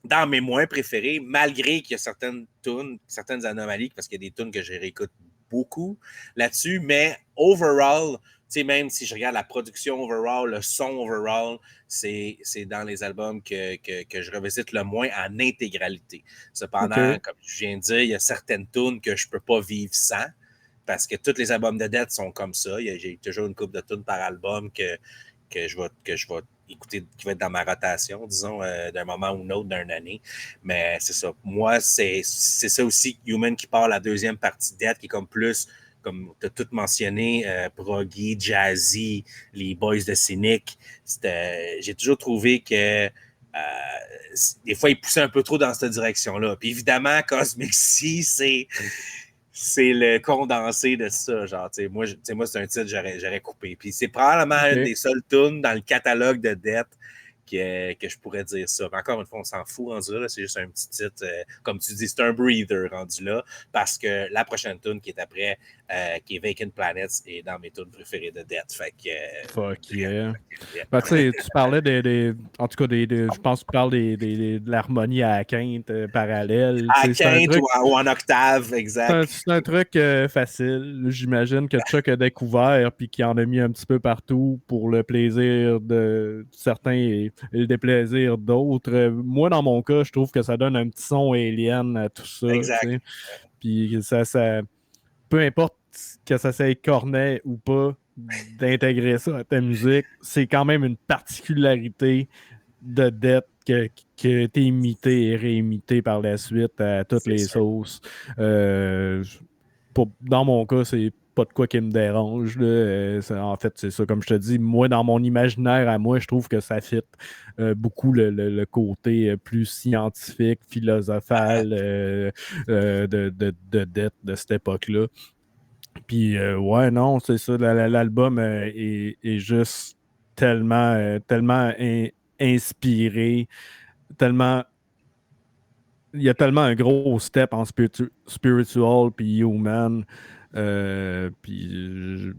dans mes moins préférés, malgré qu'il y a certaines tunes, certaines anomalies, parce qu'il y a des tunes que je réécoute beaucoup là-dessus, mais overall, tu sais, même si je regarde la production overall, le son overall, c'est dans les albums que je revisite le moins en intégralité. Cependant, OK. comme je viens de dire, il y a certaines tunes que je peux pas vivre sans, parce que tous les albums de Death sont comme ça. J'ai toujours une couple de tunes par album que je vais écouter, qui va être dans ma rotation, disons, d'un moment ou l'autre d'une année. Mais c'est ça. Moi, c'est ça aussi, Human, qui part la deuxième partie de Death, qui est comme plus, comme tu as tout mentionné, proggy, jazzy, les boys de Cynic. J'ai toujours trouvé que des fois, ils poussaient un peu trop dans cette direction-là. Puis évidemment, Cosmic Sea, c'est le condensé de ça. Genre, moi, c'est un titre que j'aurais coupé. Puis c'est probablement une OK. des seules tunes dans le catalogue de Death que je pourrais dire ça. Mais encore une fois, on s'en fout rendu là. C'est juste un petit titre. Comme tu dis, c'est un breather rendu là. Parce que la prochaine tune qui est après, qui est Vacant Planets, est dans mes tunes préférées de Death. Fait que. Fuck yeah. Bref. Ben, tu sais, tu parlais en tout cas, je pense que tu parles de l'harmonie à la quinte parallèle. Tu À sais, c'est un quinte truc, ou en octave, exact. c'est un truc facile. J'imagine que Chuck a découvert puis qu'il en a mis un petit peu partout pour le plaisir de certains et le déplaisir d'autres. Moi, dans mon cas, je trouve que ça donne un petit son alien à tout ça. Tu Exact. sais. Puis peu importe que ça soit cornet ou pas, d'intégrer ça à ta musique, c'est quand même une particularité de Death que t'es imité et réimité par la suite à toutes C'est les sûr. sauces. Euh, dans mon cas, c'est pas de quoi qui me dérange. Là. En fait, c'est ça, comme je te dis, moi, dans mon imaginaire à moi, je trouve que ça fit beaucoup le côté plus scientifique, philosophal de Death de cette époque-là. Puis, ouais, non, c'est ça. L'album est juste tellement inspiré, tellement. Il y a tellement un gros step en spiritual puis human. Puis,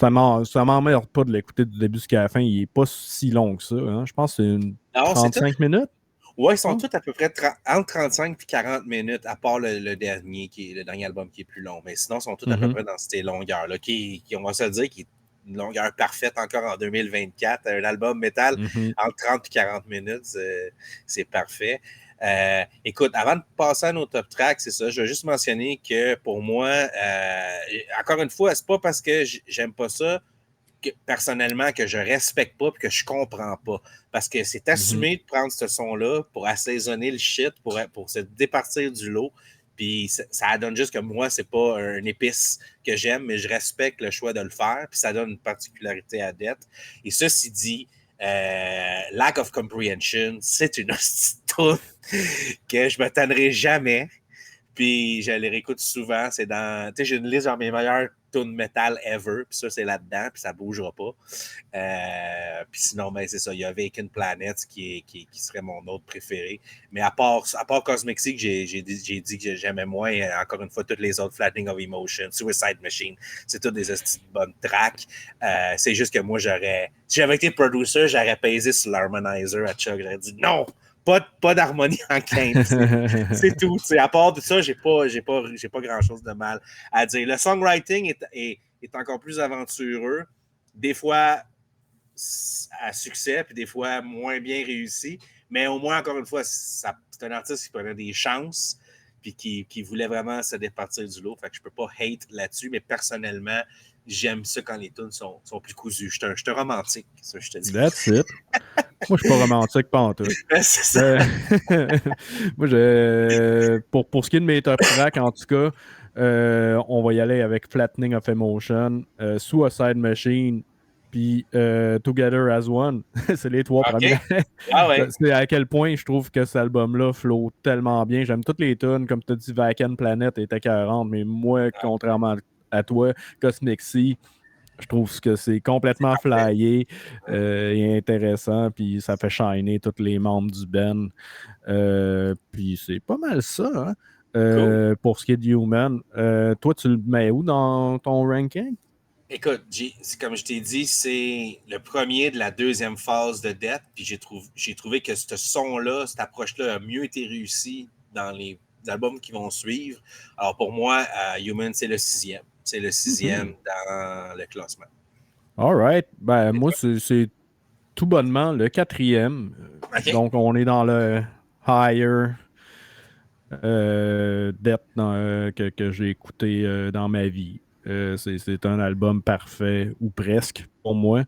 ça m'emmerde pas de l'écouter du début jusqu'à la fin. Il est pas si long que ça. Hein. Je pense que c'est une Non, c'est tout. 35 minutes. Ouais, ils sont Hein? tous à peu près entre 35 et 40 minutes, à part le dernier, qui est le dernier album qui est plus long. Mais sinon, ils sont tous à peu Mhm. près dans ces longueurs-là, on va se le dire, qui est une longueur parfaite encore en 2024. Un album métal Mhm. entre 30 et 40 minutes, c'est parfait. Écoute, avant de passer à nos top tracks, c'est ça, je veux juste mentionner que pour moi, encore une fois, c'est pas parce que j'aime pas ça personnellement que je respecte pas et que je comprends pas. Parce que c'est Mhm. assumé de prendre ce son-là pour assaisonner le shit, pour se départir du lot. Puis ça donne juste que moi, c'est pas une épice que j'aime, mais je respecte le choix de le faire. Puis ça donne une particularité à Death. Et ceci dit, Lack of Comprehension, c'est une hostie de toune que je me tannerai jamais. Puis je les réécoute souvent. C'est dans. Tu sais, j'ai une liste de mes meilleurs tunes metal ever. Puis ça, c'est là-dedans. Puis ça bougera pas. Puis sinon, ben, c'est ça. Il y a Vacant Planet qui serait mon autre préféré. Mais à part Cosmic Sea, que j'ai dit que j'aimais moins, encore une fois, toutes les autres, Flattening of Emotion, Suicide Machine, c'est toutes des bonnes tracks. C'est juste que moi, si j'avais été producer, j'aurais pesé sur l'harmonizer à Chuck. J'aurais dit non! Pas d'harmonie en quinte. C'est tout. T'sais, à part de ça, j'ai pas grand-chose de mal à dire. Le songwriting est encore plus aventureux. Des fois, à succès, puis des fois, moins bien réussi. Mais au moins, encore une fois, c'est un artiste qui prenait des chances puis qui voulait vraiment se départir du lot. Fait que je peux pas hate là-dessus, mais personnellement, j'aime ça quand les tunes sont plus cousues. Je suis un romantique, ça, je te dis. That's it. Moi, je suis pas romantique, pas en tout. C'est ça. Moi, pour ce qui est de mes top tracks, en tout cas, on va y aller avec Flattening of Emotion, Suicide Machine, puis Together as One. C'est les trois premiers. Ah ouais. C'est à quel point je trouve que cet album-là flotte tellement bien. J'aime toutes les tunes, comme tu as dit, Vacant Planet était 40, mais moi, contrairement à toi, Cosmic Sea, je trouve que c'est complètement flyé et intéressant, puis ça fait shiner tous les membres du band. Puis c'est pas mal ça, hein? Cool. Pour ce qui est de Human. Toi, tu le mets où dans ton ranking? Écoute, comme je t'ai dit, c'est le premier de la deuxième phase de Death, puis j'ai trouvé que ce son-là, cette approche-là a mieux été réussie dans les albums qui vont suivre. Alors pour moi, Human, c'est le sixième. C'est le sixième dans le classement. All right. Ben, Et moi, toi? c'est tout bonnement le quatrième. OK. Donc, on est dans le higher depth que j'ai écouté dans ma vie. C'est un album parfait, ou presque, pour moi.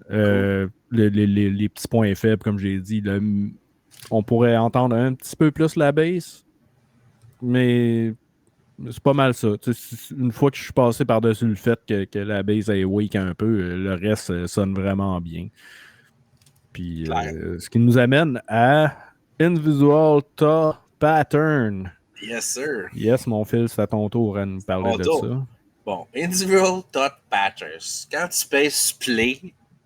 Cool. Les petits points faibles, comme j'ai dit, on pourrait entendre un petit peu plus la bass, mais c'est pas mal ça. Une fois que je suis passé par-dessus le fait que la bass est weak un peu, le reste sonne vraiment bien. Puis, Clair. ce qui nous amène à Invisual Thought Pattern. Yes, sir. Yes, mon fils, c'est à ton tour à nous parler de Auto. ça. Bon, Individual Thought Patterns. Quand tu pèses play,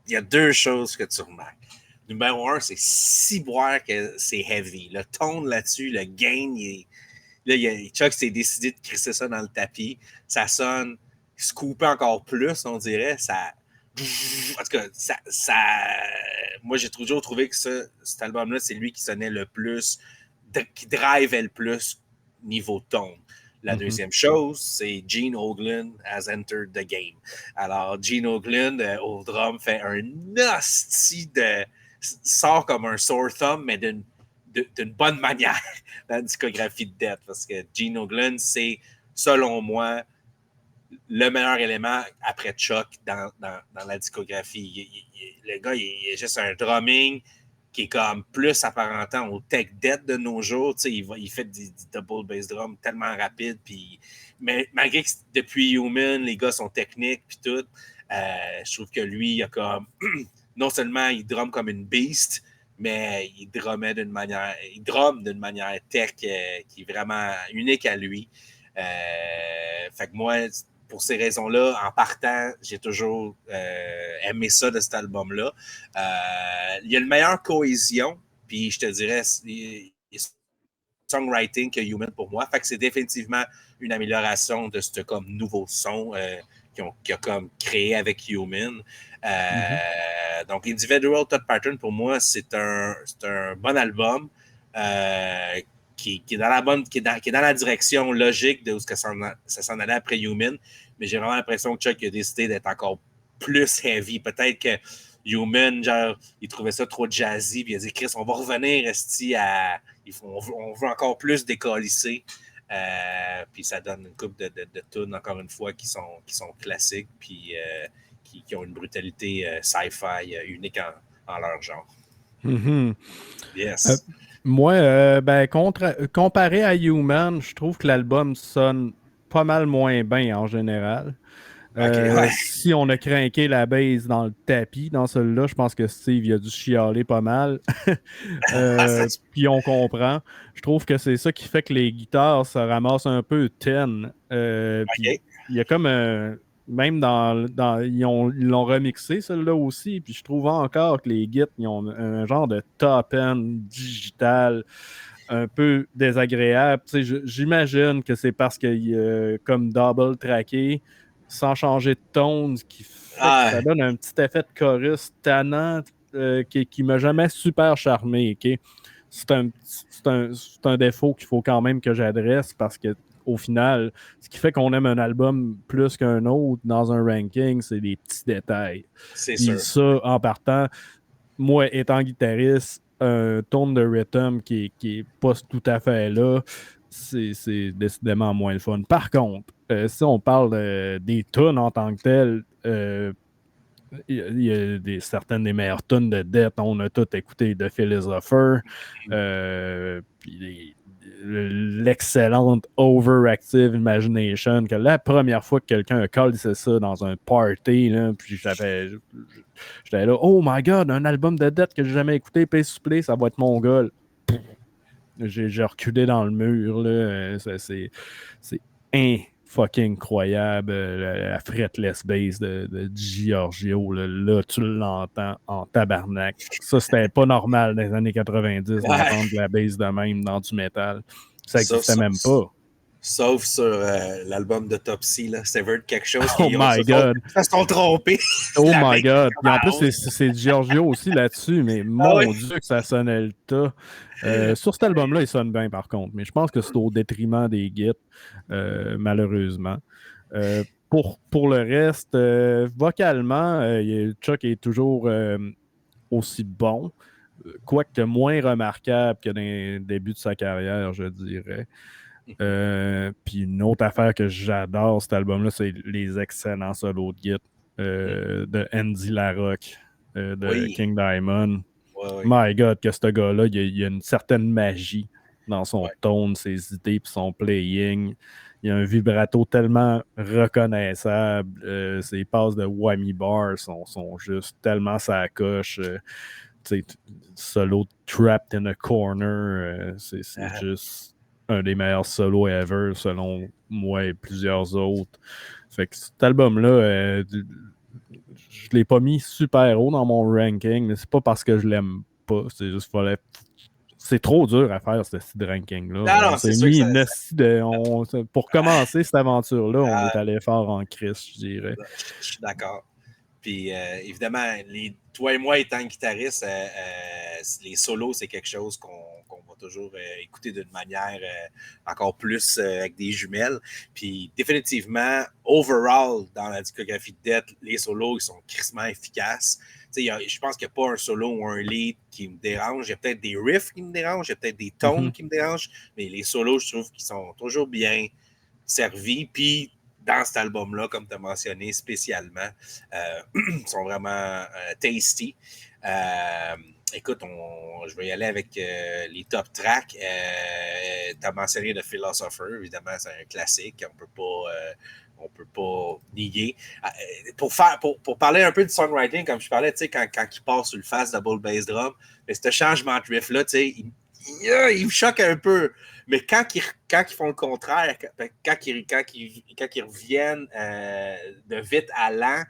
il y a deux choses que tu remarques. Numéro un, c'est si boire que c'est heavy. Le tone là-dessus, le gain, Chuck s'est décidé de crisser ça dans le tapis. Ça sonne scoopé encore plus, on dirait. En tout cas, moi, j'ai toujours trouvé que cet album-là, c'est lui qui sonnait le plus, qui drivait le plus niveau tone. La deuxième chose, c'est Gene Hoglan has entered the game. Alors, Gene Hoglan, au drum, fait un hostie sort comme un sore thumb, mais d'une bonne manière dans la discographie de Death. Parce que Gene Hoglan, c'est, selon moi, le meilleur élément après Chuck dans la discographie. Le gars, il est juste un drumming qui est comme plus apparentant au tech death de nos jours. Il fait du double bass drum tellement rapide. Mais malgré que depuis Human, les gars sont techniques puis tout, je trouve que lui, il a comme non seulement il drum comme une beast, mais il drum d'une manière tech qui est vraiment unique à lui. Fait que moi, pour ces raisons-là, en partant, j'ai toujours aimé ça de cet album-là. Il y a une meilleure cohésion, puis je te dirais, songwriting que Human pour moi. Fait que c'est définitivement une amélioration de ce comme nouveau son qu'ils ont comme créé avec Human. Donc, Individual Thought Pattern, pour moi, c'est un bon album qui est dans la direction logique de où ça s'en allait après Human. Mais j'ai vraiment l'impression que Chuck a décidé d'être encore plus heavy. Peut-être que Human, genre, il trouvait ça trop jazzy, puis il a dit, Chris, on va revenir, on veut encore plus décalisser. Puis ça donne une couple de tunes, encore une fois, qui sont classiques, puis qui ont une brutalité sci-fi unique en leur genre. Mm-hmm. Yes. Moi, comparé à Human, je trouve que l'album sonne pas mal moins bien en général. OK, ouais. Si on a craqué la base dans le tapis, dans celui-là, je pense que Steve il a dû chialer pas mal. Puis on comprend. Je trouve que c'est ça qui fait que les guitares se ramassent un peu ten. Puis OK, il y a comme un. Même ils l'ont remixé, celui-là aussi. Puis je trouve encore que les guides, ils ont un genre de top-end digital un peu désagréable. Tu sais, j'imagine que c'est parce qu'il y a comme double tracké sans changer de tone, ce qui fait que ah, ça donne un petit effet de chorus tannant qui m'a jamais super charmé. Ok? C'est un défaut qu'il faut quand même que j'adresse parce que au final, ce qui fait qu'on aime un album plus qu'un autre dans un ranking, c'est les petits détails. c'est Puis sûr. ça, en partant, moi, étant guitariste, un tone de rhythm qui est pas tout à fait là, c'est décidément moins le fun. Par contre, si on parle des tunes en tant que telles, il y a certaines des meilleures tunes de Death. On a tout écouté de Philosopher. Puis l'excellente Overactive Imagination, que la première fois que quelqu'un a callé ça dans un party, là, puis j'étais là, oh my god, un album de Death que j'ai jamais écouté, Pay Play, ça va être mon goal. J'ai reculé dans le mur, là. C'est fucking incroyable. La fretless bass de Giorgio, là, tu l'entends en tabarnak. Ça, c'était pas normal dans les années 90 Ouais. d'entendre la bass de même dans du métal. Ça Sauf, existait sauf, même pas. sauf sur l'album d'autopsie, là. Severed quelque chose Oh qui my god. se sont trompés. Oh La my mec, god. comme Puis en à plus, 11. c'est Giorgio aussi là-dessus, mais Ah oui. mon Dieu que ça sonnait le tas. Sur cet album-là, il sonne bien par contre, mais je pense que c'est au détriment des guides, malheureusement. Pour le reste, vocalement, Chuck est toujours aussi bon, quoique moins remarquable que dans les débuts de sa carrière, je dirais. Puis une autre affaire que j'adore cet album-là, c'est les excellents solos de guitare de Andy Larocque de Oui. King Diamond. Oui, oui. My God, que ce gars-là, il y a une certaine magie dans son Ouais. tone, ses idées puis son playing. Il y a un vibrato tellement reconnaissable. Ses passes de whammy bar sont juste tellement sa coche. Solo Trapped in a Corner, c'est Ah, juste un des meilleurs solos ever, selon moi et plusieurs autres. Fait que cet album-là, je l'ai pas mis super haut dans mon ranking, mais c'est pas parce que je l'aime pas. C'est juste fallait. C'est trop dur à faire ce style de ranking-là. non, On non, c'est s'est sûr que mis ça. une pour commencer cette aventure-là, on est Ah, allé fort en crise, je dirais. je suis d'accord. Puis évidemment, toi et moi étant guitaristes, les solos, c'est quelque chose qu'on va toujours écouter d'une manière encore plus avec des jumelles. Puis définitivement, overall, dans la discographie de Death, les solos, ils sont crissement efficaces. Je pense qu'il n'y a pas un solo ou un lead qui me dérange. Il y a peut-être des riffs qui me dérangent, il y a peut-être des tones Mhm. qui me dérangent, mais les solos, je trouve qu'ils sont toujours bien servis. Puis dans cet album-là, comme tu as mentionné spécialement, sont vraiment tasty. Écoute, je vais y aller avec les top tracks. Tu as mentionné The Philosopher, évidemment, c'est un classique, on peut pas nier. Pour parler un peu du songwriting, comme je parlais, tu sais, quand il part sur le fast double bass drum, mais ce changement de riff-là, tu sais, il me choque un peu. Mais quand ils font le contraire, quand ils reviennent de vite à lent,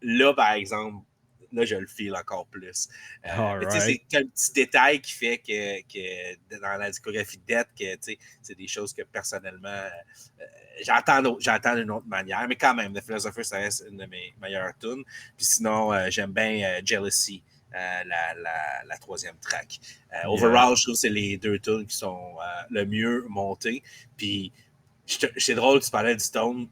là, par exemple, là, je le feel encore plus. All Mais tu sais, right. c'est un petit détail qui fait que dans la discographie de Death, c'est des choses que personnellement, j'entends d'une autre manière. Mais quand même, The Philosopher, ça reste une de mes meilleures tunes. Puis sinon, j'aime bien Jealousy. La troisième track. Yeah. Overall, je trouve que c'est les deux tunes qui sont le mieux montées. Puis c'est drôle, tu parlais du tone.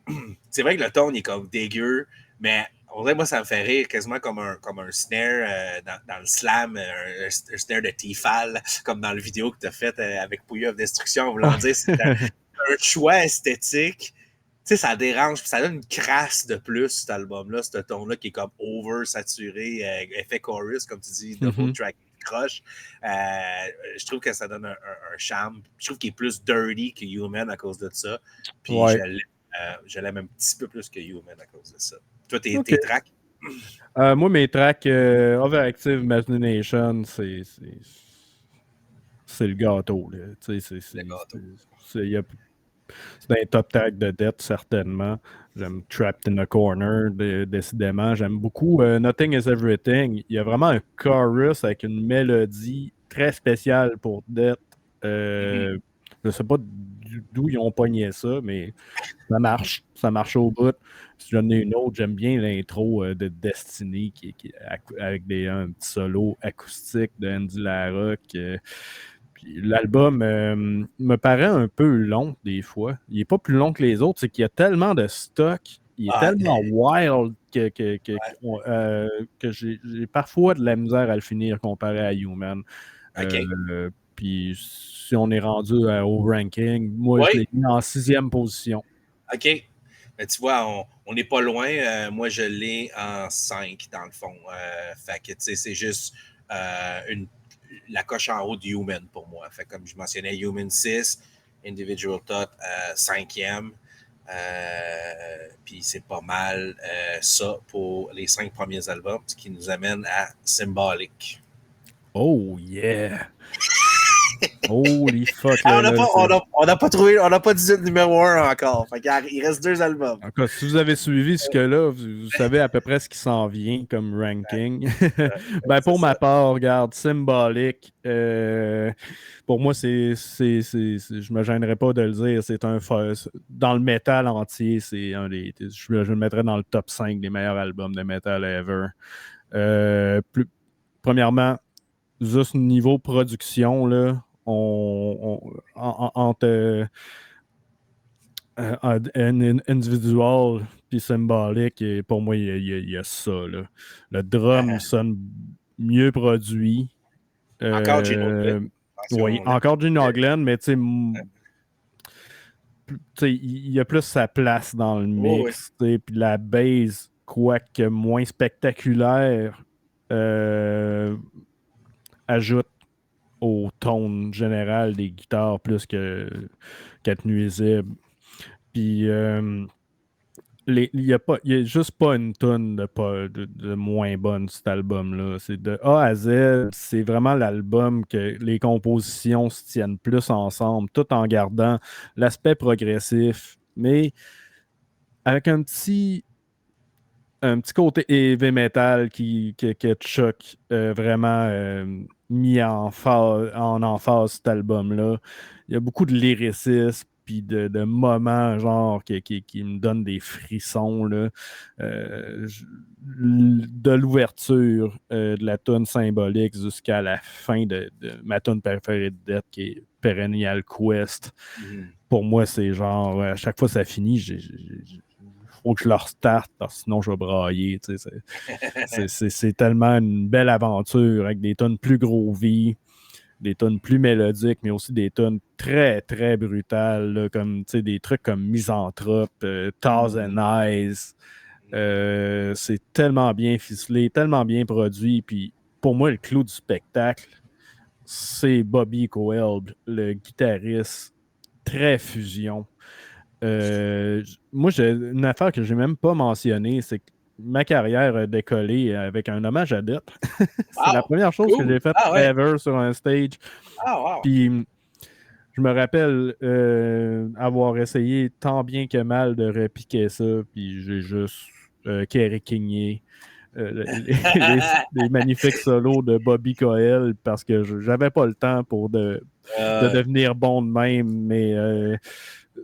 C'est vrai que le tone est comme dégueu, mais on dirait moi, ça me fait rire quasiment comme un snare dans le slam, un snare de T-Fall, comme dans le vidéo que tu as fait avec Pouilleux of Destruction, en voulant dire c'est un choix esthétique. Tu sais, ça dérange, puis ça donne une crasse de plus, cet album-là, ce ton-là qui est comme over, saturé, effet chorus, comme tu dis, double Mhm. track croche. Je trouve que ça donne un charme. Je trouve qu'il est plus dirty que Human à cause de ça. Puis Ouais. je l'aime un petit peu plus que Human à cause de ça. Toi, tes tracks? Moi, mes tracks Overactive Machination, c'est le gâteau. C'est un top tag de Death, certainement. J'aime Trapped in a Corner, décidément. J'aime beaucoup Nothing is Everything. Il y a vraiment un chorus avec une mélodie très spéciale pour Death. Je ne sais pas d'où ils ont pogné ça, mais ça marche. Ça marche au bout. Si j'en ai une autre, j'aime bien l'intro de Destiny avec un petit solo acoustique de Andy Larocque. Puis l'album me paraît un peu long des fois. Il n'est pas plus long que les autres, c'est qu'il y a tellement de stock. Il est tellement wild que j'ai parfois de la misère à le finir comparé à Human. Puis si on est rendu au ranking, moi je l'ai mis en 6e position. OK. Mais tu vois, on n'est pas loin. Moi, je l'ai en 5, dans le fond. Fait que, tu sais, c'est juste la coche en haut de Human pour moi. Fait comme je mentionnais, Human 6, Individual Thought 5e. Puis c'est pas mal ça pour les 5 premiers albums, ce qui nous amène à Symbolic. Oh yeah! Holy fuck! On n'a pas trouvé, on n'a pas dit le numéro 1 encore. Fait il reste 2 albums. En cas, si vous avez suivi ce là vous savez à peu près ce qui s'en vient comme ranking. Pour ma part, regarde, Symbolic, pour moi, je me gênerais pas de le dire, c'est dans le métal entier, c'est je le mettrais dans le top 5 des meilleurs albums de metal ever. Premièrement, juste niveau production, là, entre individual puis symbolique, et pour moi, il y a ça. Là. Le drum sonne mieux produit. Encore Gene Oglen. Oui, encore Gene Oglen, mais tu sais, il y a plus sa place dans le mix. Puis la base, quoique moins spectaculaire, ajoute au tone général des guitares plus qu'être nuisible. Puis il n'y a juste pas une tonne de moins bonne cet album-là. C'est de A à Z, c'est vraiment l'album que les compositions se tiennent plus ensemble, tout en gardant l'aspect progressif, mais avec un petit côté heavy metal qui te choque vraiment mis en emphase cet album-là. Il y a beaucoup de lyricisme puis de moments genre qui me donnent des frissons là. De l'ouverture de la tune symbolique jusqu'à la fin de ma tune préférée de Death qui est Perennial Quest. Pour moi, c'est genre à chaque fois que ça finit, faut que je le restarte parce que sinon je vais brailler. C'est tellement une belle aventure avec des tonnes plus groovy, des tonnes plus mélodiques, mais aussi des tonnes très, très brutales, là, comme des trucs comme Misanthrope, Thousand Eyes. C'est tellement bien ficelé, tellement bien produit. Puis pour moi, le clou du spectacle, c'est Bobby Coelb, le guitariste, très fusion. Moi, j'ai une affaire que je n'ai même pas mentionnée, c'est que ma carrière a décollé avec un hommage à Death. C'est la première chose que j'ai faite ever sur un stage. Puis je me rappelle avoir essayé tant bien que mal de repiquer ça, puis j'ai juste Kerry Kingé. Les magnifiques solos de Bobby Coelb parce que j'avais pas le temps pour de devenir bon de même, mais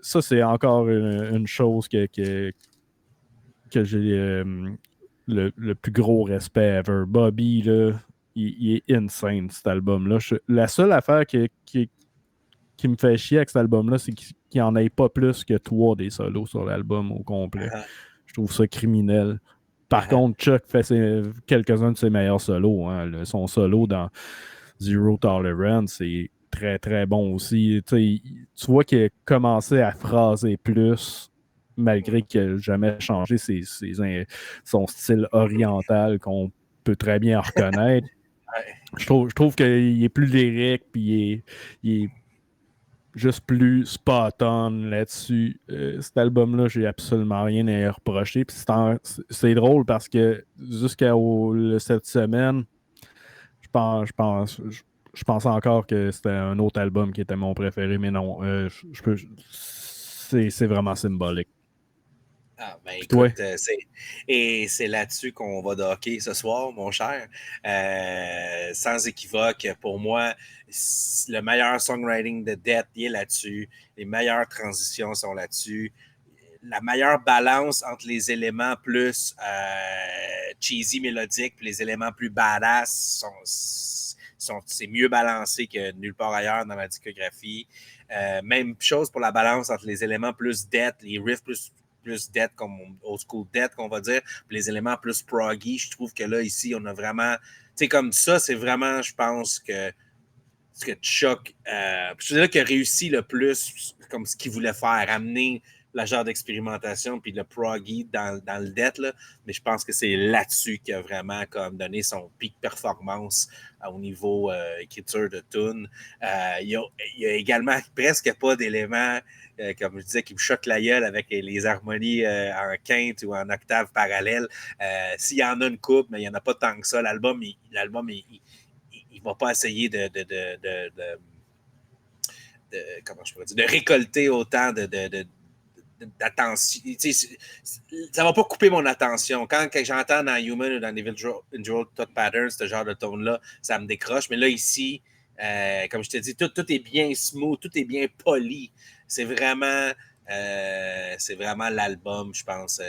ça, c'est encore une chose que j'ai le plus gros respect ever. Bobby, là, il est insane, cet album-là. La seule affaire qui me fait chier avec cet album-là, c'est qu'il n'y en ait pas plus que 3 des solos sur l'album au complet. Je trouve ça criminel. Par contre, Chuck fait quelques-uns de ses meilleurs solos. Hein. Son solo dans Zero Tolerance, c'est très, très bon aussi. Tu vois qu'il a commencé à phraser plus, malgré qu'il n'a jamais changé son style oriental qu'on peut très bien reconnaître. Ouais. Je trouve qu'il est plus lyrique, puis il est juste plus spot-on là-dessus. Cet album-là, j'ai absolument rien à y reprocher. Puis c'est drôle parce que jusqu'à cette semaine, je pense, je pense, je pensais encore que c'était un autre album qui était mon préféré, mais non, c'est vraiment symbolique. Ah, ben Puis toi? écoute, c'est là-dessus qu'on va docker ce soir, mon cher. Sans équivoque, pour moi, le meilleur songwriting de Death il est là-dessus. Les meilleures transitions sont là-dessus. La meilleure balance entre les éléments plus cheesy, mélodiques, puis les éléments plus badass c'est mieux balancé que nulle part ailleurs dans la discographie. Même chose pour la balance entre les éléments plus death, les riffs plus death, comme old school death, qu'on va dire, puis les éléments plus proggy. Je trouve que là, ici, on a vraiment. Tu sais, comme ça, c'est vraiment, je pense que Chuck, c'est là qu'il a réussi le plus, comme ce qu'il voulait faire, amener la genre d'expérimentation puis le proggy dans le death, là. Mais je pense que c'est là-dessus qu'il a vraiment comme donné son pic performance au niveau écriture de tune. Il y a également presque pas d'éléments, comme je disais, qui me choquent la gueule avec les harmonies en quinte ou en octave parallèle. S'il y en a une coupe, mais il n'y en a pas tant que ça. L'album, il va pas essayer comment je pourrais dire, de récolter autant d'attention. Ça va pas couper mon attention. Quand j'entends dans Human ou dans Individual Thought Patterns, ce genre de tone-là, ça me décroche. Mais là, ici, comme je te dis, tout est bien smooth, tout est bien poli. C'est vraiment l'album, je pense,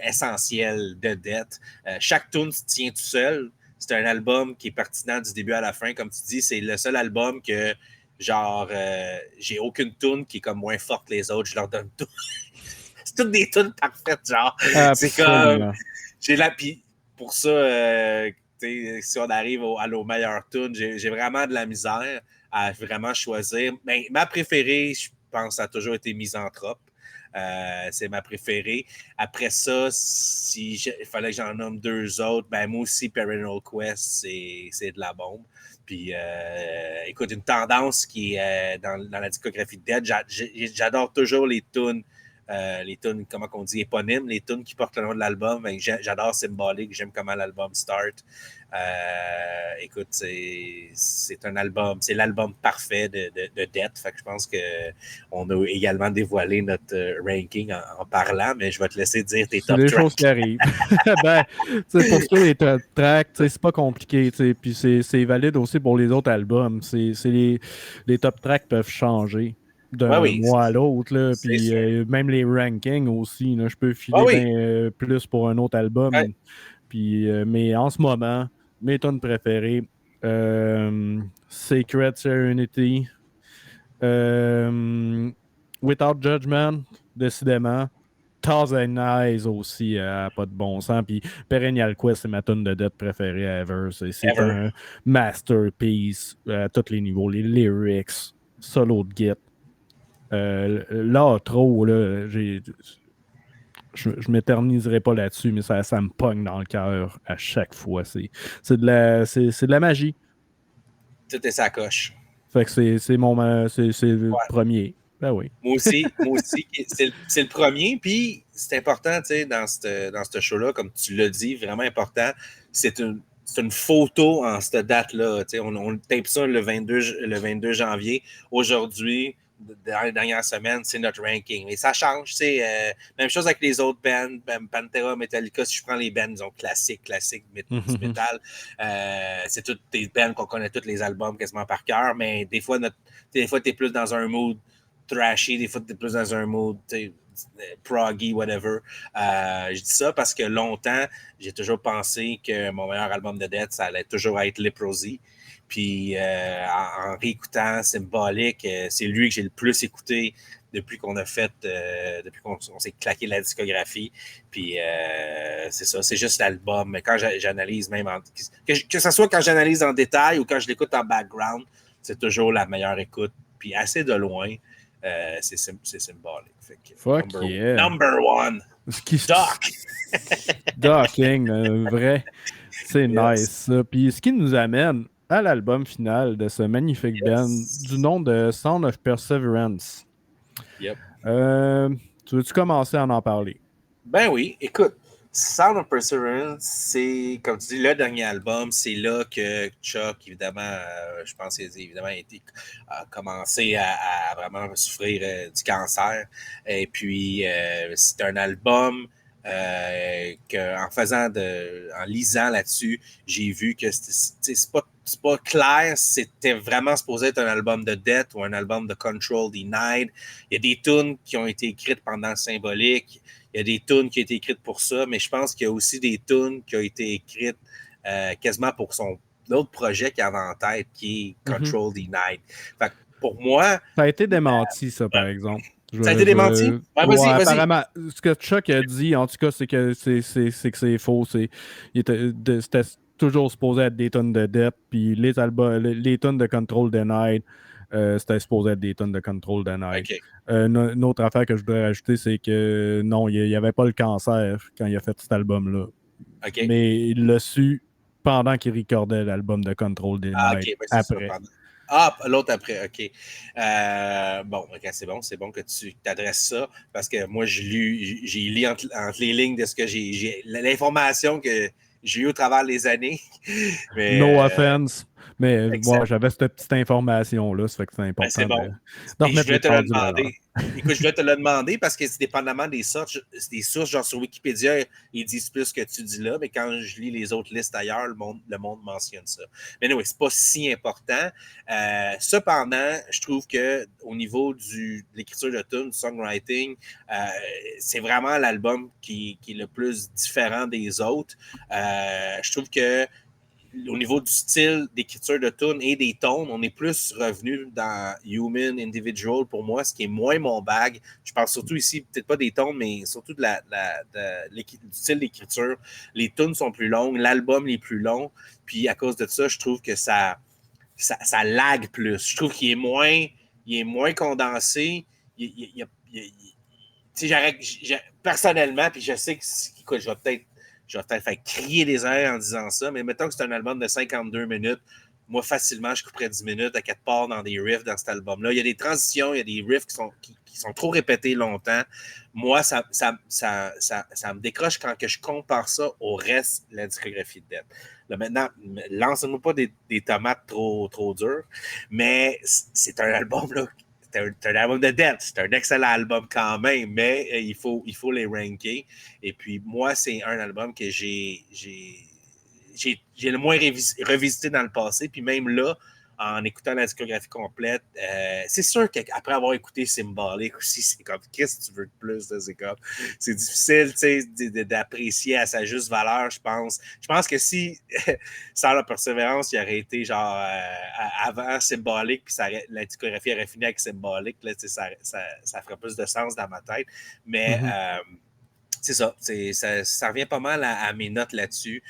essentiel de Death. Chaque tune se tient tout seul. C'est un album qui est pertinent du début à la fin. Comme tu dis, c'est le seul album que, genre, j'ai aucune tune qui est comme moins forte que les autres. Je leur donne tout. C'est toutes des tunes parfaites, genre. C'est comme. Absolument. J'ai la. Puis pour ça, si on arrive à nos meilleures tunes, j'ai vraiment de la misère à vraiment choisir. Ben, ma préférée, je pense, a toujours été Misanthrope. C'est ma préférée. Après ça, il fallait que j'en nomme deux autres, ben moi aussi, Perennial Quest, c'est de la bombe. Puis, écoute, une tendance qui est dans la discographie de Dead, j'adore toujours les tunes, comment on dit, éponymes, les tunes qui portent le nom de l'album. J'adore Symbolic, j'aime comment l'album start. Écoute, c'est un album, c'est l'album parfait de Death. Fait que je pense qu'on a également dévoilé notre ranking en parlant, mais je vais te laisser dire tes C'est top des choses qui tracks. arrivent. Ben, pour ça, les top tracks, c'est pas compliqué. Puis c'est valide aussi pour les autres albums. Les top tracks peuvent changer Oui, d'un oui, mois à l'autre. Là, c'est puis sûr. même les rankings aussi. Là, je peux Ah filer oui, bien plus pour un autre ouais, album. Puis, mais en ce moment, mes tunes préférées, Sacred Serenity, euh, Without Judgment, décidément. Thousand Eyes aussi, pas de bon sens. Puis Perennial Quest, c'est ma tune de dette préférée ever. C'est ever. un masterpiece à tous les niveaux. Les lyrics, solo de Git. L'outro, là, je m'éterniserai pas là-dessus, mais ça me pogne dans le cœur à chaque fois. C'est de la magie. Tout est sa coche. Fait que c'est le Ouais. premier. Ben oui. Moi aussi, c'est le premier. Puis c'est important, tu sais, dans ce show-là, comme tu l'as dit, vraiment important, c'est une photo en cette date-là. Tu sais, on tape ça le 22 janvier. Aujourd'hui, dans les dernières semaines, c'est notre ranking. Mais ça change, tu sais. Même chose avec les autres bands, Pantera, Metallica, si je prends les bands, disons, classiques du métal, c'est toutes des bands qu'on connaît tous les albums quasiment par cœur, mais des fois, t'es plus dans un mood trashy, des fois, t'es plus dans un mood proggy, whatever. Je dis ça parce que longtemps, j'ai toujours pensé que mon meilleur album de Death, ça allait toujours être Leprosy. Puis en réécoutant Symbolic, c'est lui que j'ai le plus écouté depuis depuis qu'on s'est claqué la discographie. Puis c'est ça, c'est juste l'album. Mais quand j'analyse même, que ce soit quand j'analyse en détail ou quand je l'écoute en background, c'est toujours la meilleure écoute. Puis assez de loin, c'est symbolique. Fait que, Fuck yeah. number one, Ce qui, Doc. Docking, vrai. C'est nice, Yes. ça. Puis ce qui nous amène à l'album final de ce magnifique band du Yes. nom de Sound of Perseverance. Yep. Euh, Tu veux-tu commencer à en parler? Ben oui, écoute, Sound of Perseverance, c'est, comme tu dis, le dernier album. C'est là que Chuck, évidemment, je pense qu'il évidemment a commencé à vraiment souffrir du cancer. Et puis, c'est un album en lisant là-dessus, j'ai vu que c'est pas clair, c'était vraiment supposé être un album de Death ou un album de Control Denied. Il y a des tunes qui ont été écrites pendant le symbolique. Il y a des tunes qui ont été écrites pour ça, mais je pense qu'il y a aussi des tunes qui ont été écrites quasiment pour l'autre projet qu'il avait en tête, qui est Mhm. Control Denied. Fait que pour moi, Ça a été démenti, ça, par exemple. ça a été démenti? Ben, Ouais, vas-y, vas-y. apparemment, ce que Chuck a dit, en tout cas, c'est que c'est faux. C'était toujours supposé être des tonnes de dette, puis les albums, les tonnes de Control Denied, c'était supposé être des tonnes de Control Denied. OK. Une autre affaire que je voudrais rajouter, c'est que non, il n'y avait pas le cancer quand il a fait cet album-là. OK. Mais il l'a su pendant qu'il recordait l'album de Control Ah, Denied OK, ben c'est ça, après. pardon. Ah, l'autre après, OK. Bon, OK, c'est bon que tu t'adresses ça, parce que moi, j'ai lu entre les lignes de ce que l'information que j'ai eue au travers des années. No Mais, offense, mais moi, exact. j'avais cette petite information-là, ça fait que c'est Ben, c'est important bon. de Et je remettre voulais les te le pendules à l'heure. demander. Écoute, je voulais te le demander parce que c'est dépendamment des sources, genre sur Wikipédia, ils disent plus ce que tu dis là, mais quand je lis les autres listes ailleurs, le monde mentionne ça. Mais oui, c'est pas si important. Cependant, je trouve que au niveau de l'écriture de tunes, du songwriting, c'est vraiment l'album qui est le plus différent des autres. Je trouve que au niveau du style d'écriture de tune et des tons, on est plus revenu dans Human Individual pour moi, ce qui est moins mon bag. Je parle surtout ici, peut-être pas des tons, mais surtout du style d'écriture. Les tunes sont plus longues, l'album est plus long, puis à cause de ça, je trouve que ça lag plus. Je trouve il est moins condensé. Personnellement, puis je sais que écoute, je vais peut-être faire crier des airs en disant ça, mais mettons que c'est un album de 52 minutes. Moi, facilement, je couperais 10 minutes à quatre parts dans des riffs dans cet album-là. Il y a des transitions, il y a des riffs qui sont trop répétés longtemps. Moi, ça me décroche quand que je compare ça au reste de la discographie de Death. Là, maintenant, lance-moi pas des tomates trop dures, mais c'est un album là, c'est un album de Death. C'est un excellent album quand même, mais il faut les ranker. Et puis, moi, c'est un album que j'ai le moins revisité dans le passé. Puis même là, en écoutant la discographie complète, c'est sûr qu'après avoir écouté Symbolic aussi, c'est comme, qu'est-ce que tu veux de plus? C'est difficile d'apprécier à sa juste valeur, je pense. Je pense que si, sans la persévérance, il aurait été genre avant Symbolic, puis la discographie aurait fini avec Symbolic, là, ça ferait plus de sens dans ma tête. Mais Mhm. c'est ça, ça revient pas mal à mes notes là-dessus.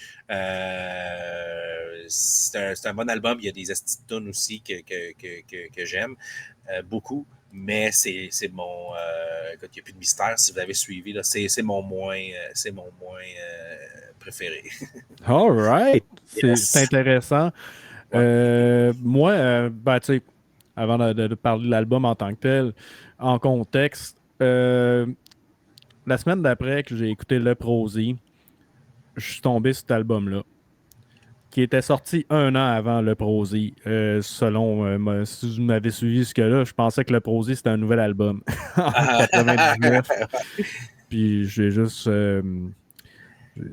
C'est un bon album. Il y a des tunes aussi que j'aime beaucoup, mais c'est mon. Écoute, il n'y a plus de mystère si vous avez suivi. C'est mon moins préféré. All right. C'est Yes. intéressant. Ouais. Moi, ben, tu sais, avant de parler de l'album en tant que tel, en contexte, la semaine d'après que j'ai écouté Le Prosy, je suis tombé sur cet album-là, qui était sorti un an avant Le Prosy. Selon, si vous m'avez suivi jusque-là, je pensais que Le Prosy, c'était un nouvel album en Ah. 99. Puis je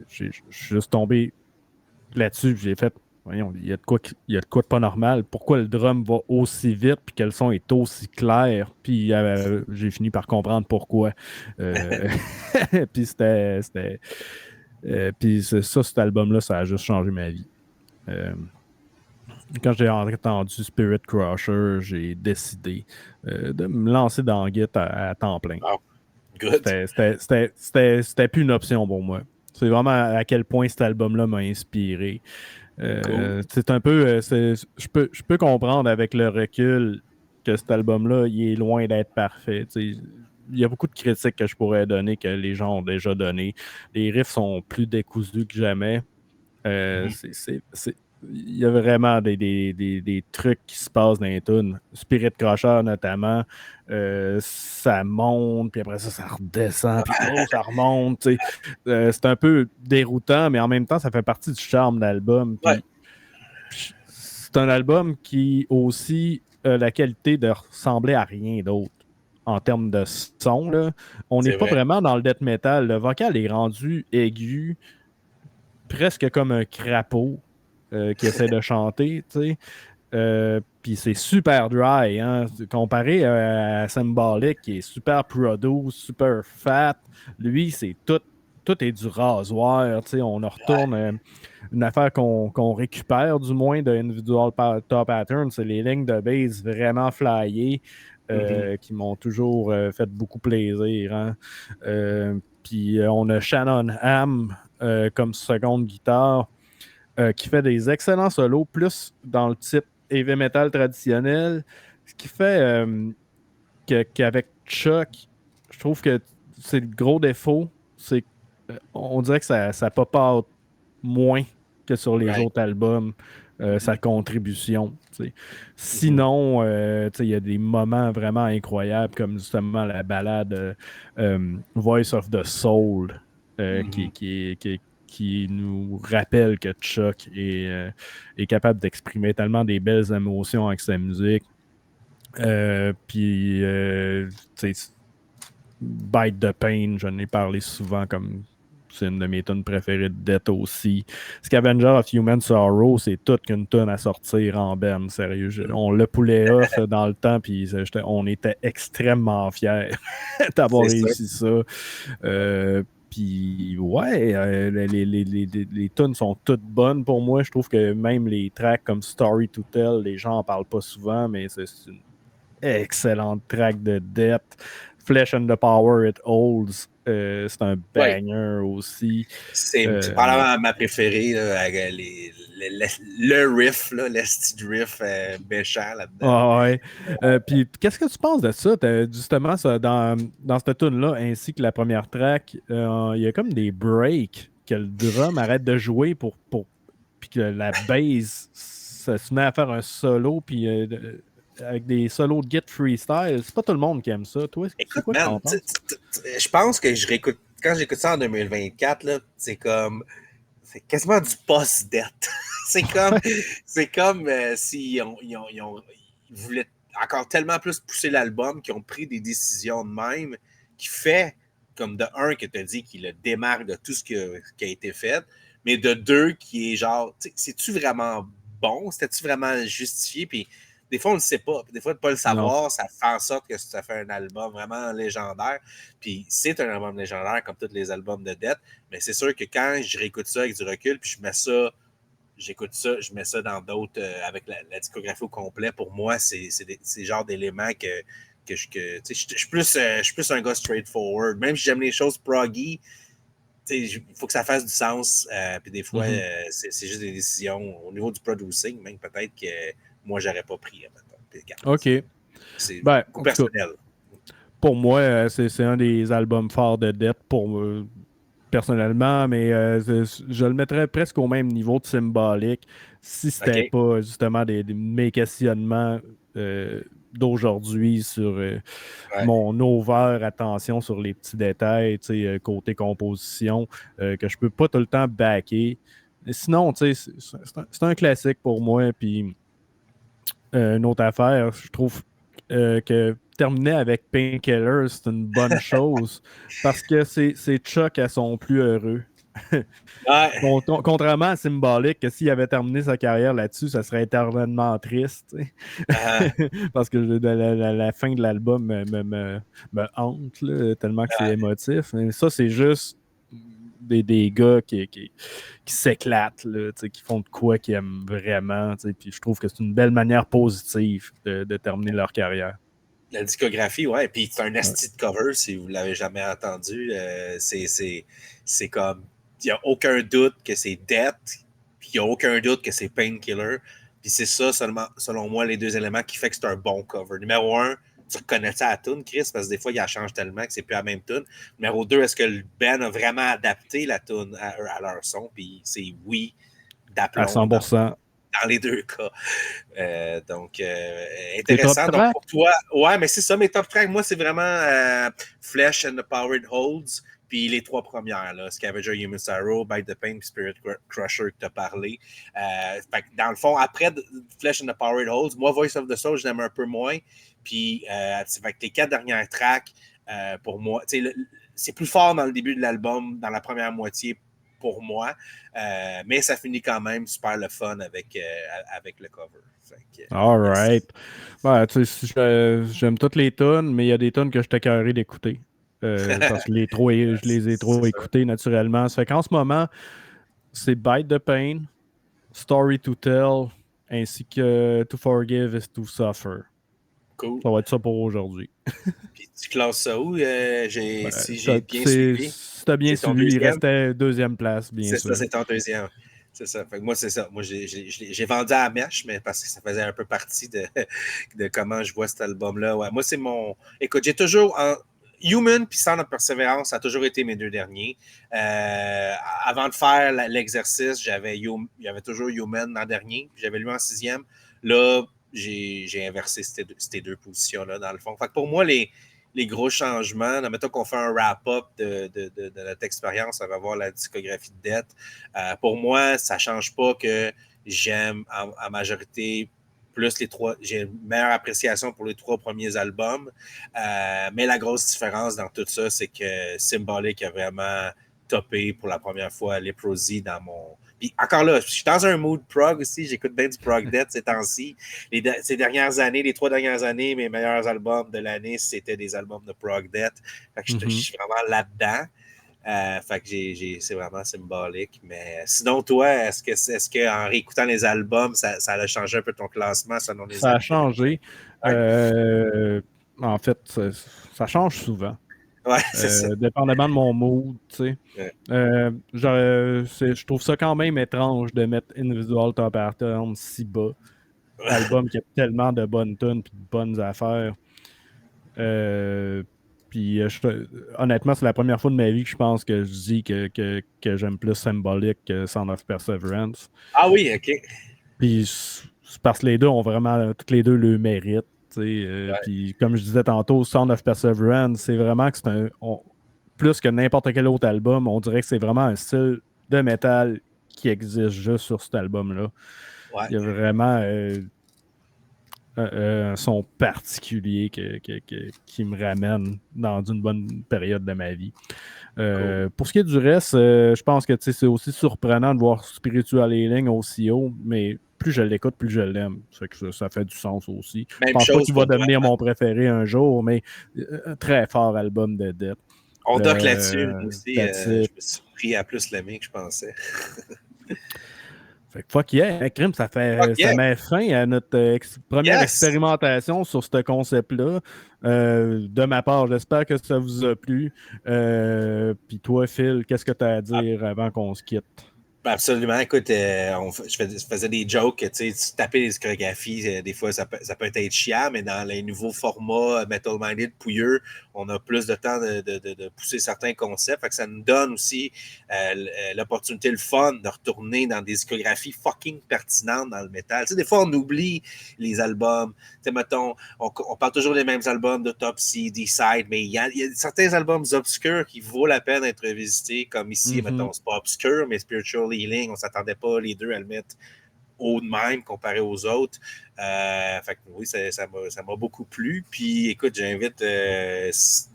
suis juste tombé là-dessus. J'ai fait, voyons, il y a de quoi de pas normal. Pourquoi le drum va aussi vite puis que le son est aussi clair? Puis j'ai fini par comprendre pourquoi. Euh, puis puis ça, cet album-là, ça a juste changé ma vie. Euh, Quand j'ai entendu Spirit Crusher, j'ai décidé de me lancer dans la guitare à temps plein. Oh, good. C'était plus une option pour moi. C'est vraiment à quel point cet album-là m'a inspiré. Cool. C'est un peu. Je peux comprendre avec le recul que cet album-là, il est loin d'être parfait. Il y a beaucoup de critiques que je pourrais donner que les gens ont déjà données. Les riffs sont plus décousus que jamais. Mhm. Il y a vraiment des trucs qui se passent dans les tunes. Spirit Crusher, notamment, ça monte, puis après ça, ça redescend, puis oh, ça remonte. Tu sais. C'est un peu déroutant, mais en même temps, ça fait partie du charme de l'album. Ouais, Puis c'est un album qui aussi a la qualité de ressembler à rien d'autre en termes de son. Là. On n'est c'est pas vrai. vraiment dans le death metal. Le vocal est rendu aigu, presque comme un crapaud qui essaie de chanter, tu sais. Puis c'est super dry, hein? Comparé à Symbolic, qui est super produce, super fat. Lui, c'est tout est du rasoir, tu sais. On en retourne une affaire qu'on récupère, du moins, de Individual Top Pattern, c'est les lignes de base vraiment flyées Mhm. qui m'ont toujours fait beaucoup plaisir, hein? Puis on a Shannon Ham comme seconde guitare qui fait des excellents solos, plus dans le type heavy metal traditionnel. Ce qui fait qu'avec Chuck, je trouve que c'est le gros défaut, c'est qu'on dirait que ça pop out moins que sur les Right. autres albums, sa Mhm. contribution. T'sais. Mhm. Sinon, il y a des moments vraiment incroyables, comme justement la balade Voice of the Soul, Mhm. qui nous rappelle que Chuck est capable d'exprimer tellement des belles émotions avec sa musique. Puis, tu sais, Bite the Pain, j'en ai parlé souvent comme c'est une de mes tunes préférées de Death aussi. Scavenger of Human Sorrow, c'est toute qu'une tune à sortir en berne, sérieux. Mhm. On le poulait off dans le temps, puis on était extrêmement fiers d'avoir C'est ça. réussi ça. Puis ouais, les tunes sont toutes bonnes pour moi. Je trouve que même les tracks comme Story to Tell, les gens en parlent pas souvent, mais c'est une excellente track de Death. Flesh and the Power It Holds, c'est un Ouais. banger aussi. C'est Euh, probablement ma préférée, là, avec le riff, là, l'esti du riff méchant là-dedans. ouais. Puis qu'est-ce que tu penses de ça? Justement, ça, dans cette tune-là, ainsi que la première track, il y a comme des breaks que le drum arrête de jouer puis que la bass ça se met à faire un solo puis avec des solos de Git freestyle. C'est pas tout le monde qui aime ça. Toi, c'est Écoute, quoi que man, t'en penses? je pense que quand j'écoute ça en 2024, là, c'est quasiment du post-dette. c'est comme, c'est comme si ils voulaient encore tellement plus pousser l'album qu'ils ont pris des décisions de même qui fait, comme de un, que tu as dit qu'il le démarque de tout ce qui a été fait, mais de deux, qui est genre, c'est-tu vraiment bon? C'était-tu vraiment justifié? Puis des fois, on ne le sait pas. Puis des fois, de ne pas le Non. savoir, ça fait en sorte que ça fait un album vraiment légendaire. Puis c'est un album légendaire, comme tous les albums de Death. Mais c'est sûr que quand je réécoute ça avec du recul, puis j'écoute ça, je mets ça dans d'autres, avec la discographie au complet, pour moi, c'est le genre d'éléments je suis plus un gars straightforward. Même si j'aime les choses proggy, il faut que ça fasse du sens. Puis des fois, Mhm. c'est juste des décisions au niveau du producing, même peut-être que moi, j'aurais pas pris. OK. C'est Ben, beaucoup en tout cas, personnel. pour moi, c'est un des albums forts de Death personnellement, mais je le mettrais presque au même niveau de Symbolic si c'était OK? pas justement mes questionnements d'aujourd'hui sur Ouais. mon over attention sur les petits détails, tu sais, côté composition, que je peux pas tout le temps backer. Mais sinon, tu sais, c'est un classique pour moi, puis une autre affaire, je trouve que terminer avec Painkiller, c'est une bonne chose parce que c'est Chuck à son plus heureux. Ouais. Contrairement à Symbolic, que s'il avait terminé sa carrière là-dessus, ça serait éternellement triste. Tu Uh, sais. Parce que la fin de l'album me hante là, tellement que c'est émotif. Mais ça, c'est juste des gars qui s'éclatent, là, tu sais, qui font de quoi qu'ils aiment vraiment. Tu sais. Puis je trouve que c'est une belle manière positive de terminer leur carrière. la discographie, ouais. Puis c'est un Ouais. asti de cover, si vous l'avez jamais entendu. C'est comme. Il n'y a aucun doute que c'est Death, puis il n'y a aucun doute que c'est Painkiller. Puis c'est ça, seulement, selon moi, les deux éléments qui fait que c'est un bon cover. Numéro un, tu reconnais ça à la tune, Chris, parce que des fois, il la change tellement que c'est plus la même tune. Numéro deux, est-ce que le band a vraiment adapté la tune à leur son? Puis c'est oui. À d'aplomb 100%. dans les deux cas. Donc, Tes top intéressant. Donc, tracks? pour toi, ouais, mais c'est ça, mes top tracks, moi, c'est vraiment Flesh and the Powered Holds, puis les trois premières, là, Scavenger, Human Sorrow, Bite the Pain, puis Spirit Crusher que tu as parlé. Fait que dans le fond, après Flesh and the Powered Holds, moi, Voice of the Soul, je l'aime un peu moins. Puis, fait que les 4 dernières tracks, pour moi, c'est plus fort dans le début de l'album, dans la première moitié, pour moi. Mais ça finit quand même super le fun avec le cover. All right. Ouais, tu sais, j'aime toutes les tonnes, mais il y a des tonnes que je t'écœuré d'écouter. Parce que je les ai trop écoutées naturellement. Ça fait qu'en ce moment, c'est Bite the Pain, Story to Tell, ainsi que To Forgive is to Suffer. Cool. Ça va être ça pour aujourd'hui. Puis tu classes ça où? Si j'ai bien Si suivi. t'as bien C'est ton suivi, il deuxième? restait deuxième place, bien C'est ça, sûr. c'est ton deuxième. C'est ça. Fait que moi, c'est ça. Moi, j'ai vendu à la mèche, mais parce que ça faisait un peu partie de comment je vois cet album-là. Ouais. Moi, c'est mon. Écoute, j'ai toujours. Human puis Sound of Perseverance, ça a toujours été mes deux derniers. Avant de faire l'exercice, il y avait toujours Human en dernier, puis j'avais lu en sixième. Là, j'ai inversé ces deux positions-là, dans le fond. Fait que pour moi, les gros changements, mettons qu'on fait un wrap-up de notre expérience, on va voir la discographie de Death. Pour moi, ça ne change pas que j'aime en majorité plus les trois. J'ai une meilleure appréciation pour les trois premiers albums. Mais la grosse différence dans tout ça, c'est que Symbolic a vraiment topé pour la première fois Leprosy dans mon. Puis encore là, je suis dans un mood prog aussi. J'écoute bien du prog death ces temps-ci. Ces dernières années, les 3 dernières années, mes meilleurs albums de l'année, c'était des albums de prog death. Fait que je suis vraiment là-dedans. Fait que c'est vraiment symbolique. Mais sinon, toi, est-ce que en réécoutant les albums, ça a changé un peu ton classement selon les Ça a années? changé. Ouais, En fait, ça change souvent. ouais c'est ça. Dépendamment de mon mood, tu sais. Ouais. Je trouve ça quand même étrange de mettre Individual Top Atom si bas. Album qui a tellement de bonnes tunes et de bonnes affaires. Puis honnêtement, c'est la première fois de ma vie que je pense que je dis que j'aime plus Symbolic que Sound of Perseverance. Ah oui, OK. Puis c'est parce que les deux ont vraiment, toutes les deux le mérite. Ouais. Puis comme je disais tantôt, Sound of Perseverance, c'est vraiment que plus que n'importe quel autre album, on dirait que c'est vraiment un style de métal qui existe juste sur cet album-là. Ouais. Il y a vraiment un son particulier qui me ramène dans une bonne période de ma vie. Cool. Pour ce qui est du reste, je pense que c'est aussi surprenant de voir Spiritual Healing aussi haut, mais plus je l'écoute, plus je l'aime. Ça fait du sens aussi. Je Même pense pas chose qu'il va pour toi. devenir mon préféré un jour, mais un très fort album de Death. On dock là-dessus. Moi aussi, je That's me suis pris à plus l'aimer que je pensais. Fait que fuck yeah, crime, Fuck ça yeah. met fin à notre première Yes! expérimentation sur ce concept-là. De ma part, j'espère que ça vous a plu. Puis toi, Phil, qu'est-ce que tu as à dire avant qu'on se quitte? Absolument. Écoute, je faisais des jokes, tu taper les chorégraphies, des fois, ça peut être chiant, mais dans les nouveaux formats Metal Minded, pouilleux, on a plus de temps de pousser certains concepts. Fait que ça nous donne aussi l'opportunité, le fun de retourner dans des discographies fucking pertinentes dans le métal. Tu sais, des fois, on oublie les albums. Tu sais, mettons, on parle toujours des mêmes albums d'Autopsy, D-Side, mais il y a certains albums obscurs qui vaut la peine d'être visités, comme ici, mettons, c'est pas obscur, mais Spiritual Healing, on s'attendait pas les deux à le mettre haut de même comparé aux autres. Fait que oui, ça m'a beaucoup plu. Puis écoute, j'invite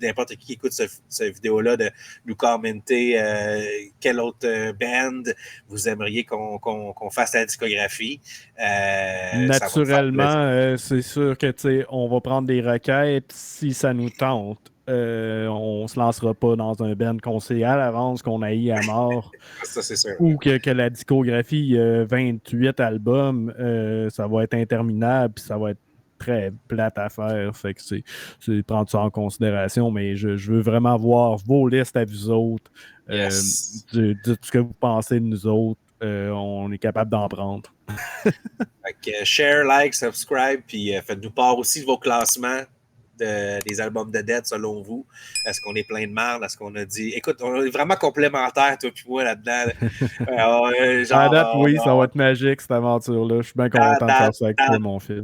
n'importe qui écoute cette vidéo-là de nous commenter quelle autre band vous aimeriez qu'on fasse la discographie. Naturellement, c'est sûr que on va prendre des requêtes si ça nous tente. On se lancera pas dans un band qu'on sait à l'avance qu'on haït à mort. Ça, c'est sûr. Ou que la discographie 28 albums, ça va être interminable puis ça va être très plate à faire. Fait que c'est prendre ça en considération, mais je veux vraiment voir vos listes à vous autres. Yes. Dites ce que vous pensez de nous autres. On est capable d'en prendre. Fait que share, like, subscribe, puis faites-nous part aussi de vos classements. des albums de Dead, selon vous? Est-ce qu'on est plein de merde? Est-ce qu'on a dit... Écoute, on est vraiment complémentaires, toi puis moi, là-dedans. À date, oui, ça va être magique, cette aventure-là. Je suis bien content de faire ça avec toi, mon fils.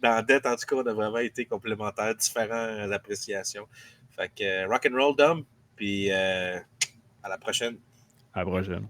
Dans Dead, en tout cas, on a vraiment été complémentaires, différentes appréciations. Fait que rock'n'roll, Dom, puis à la prochaine. À la prochaine.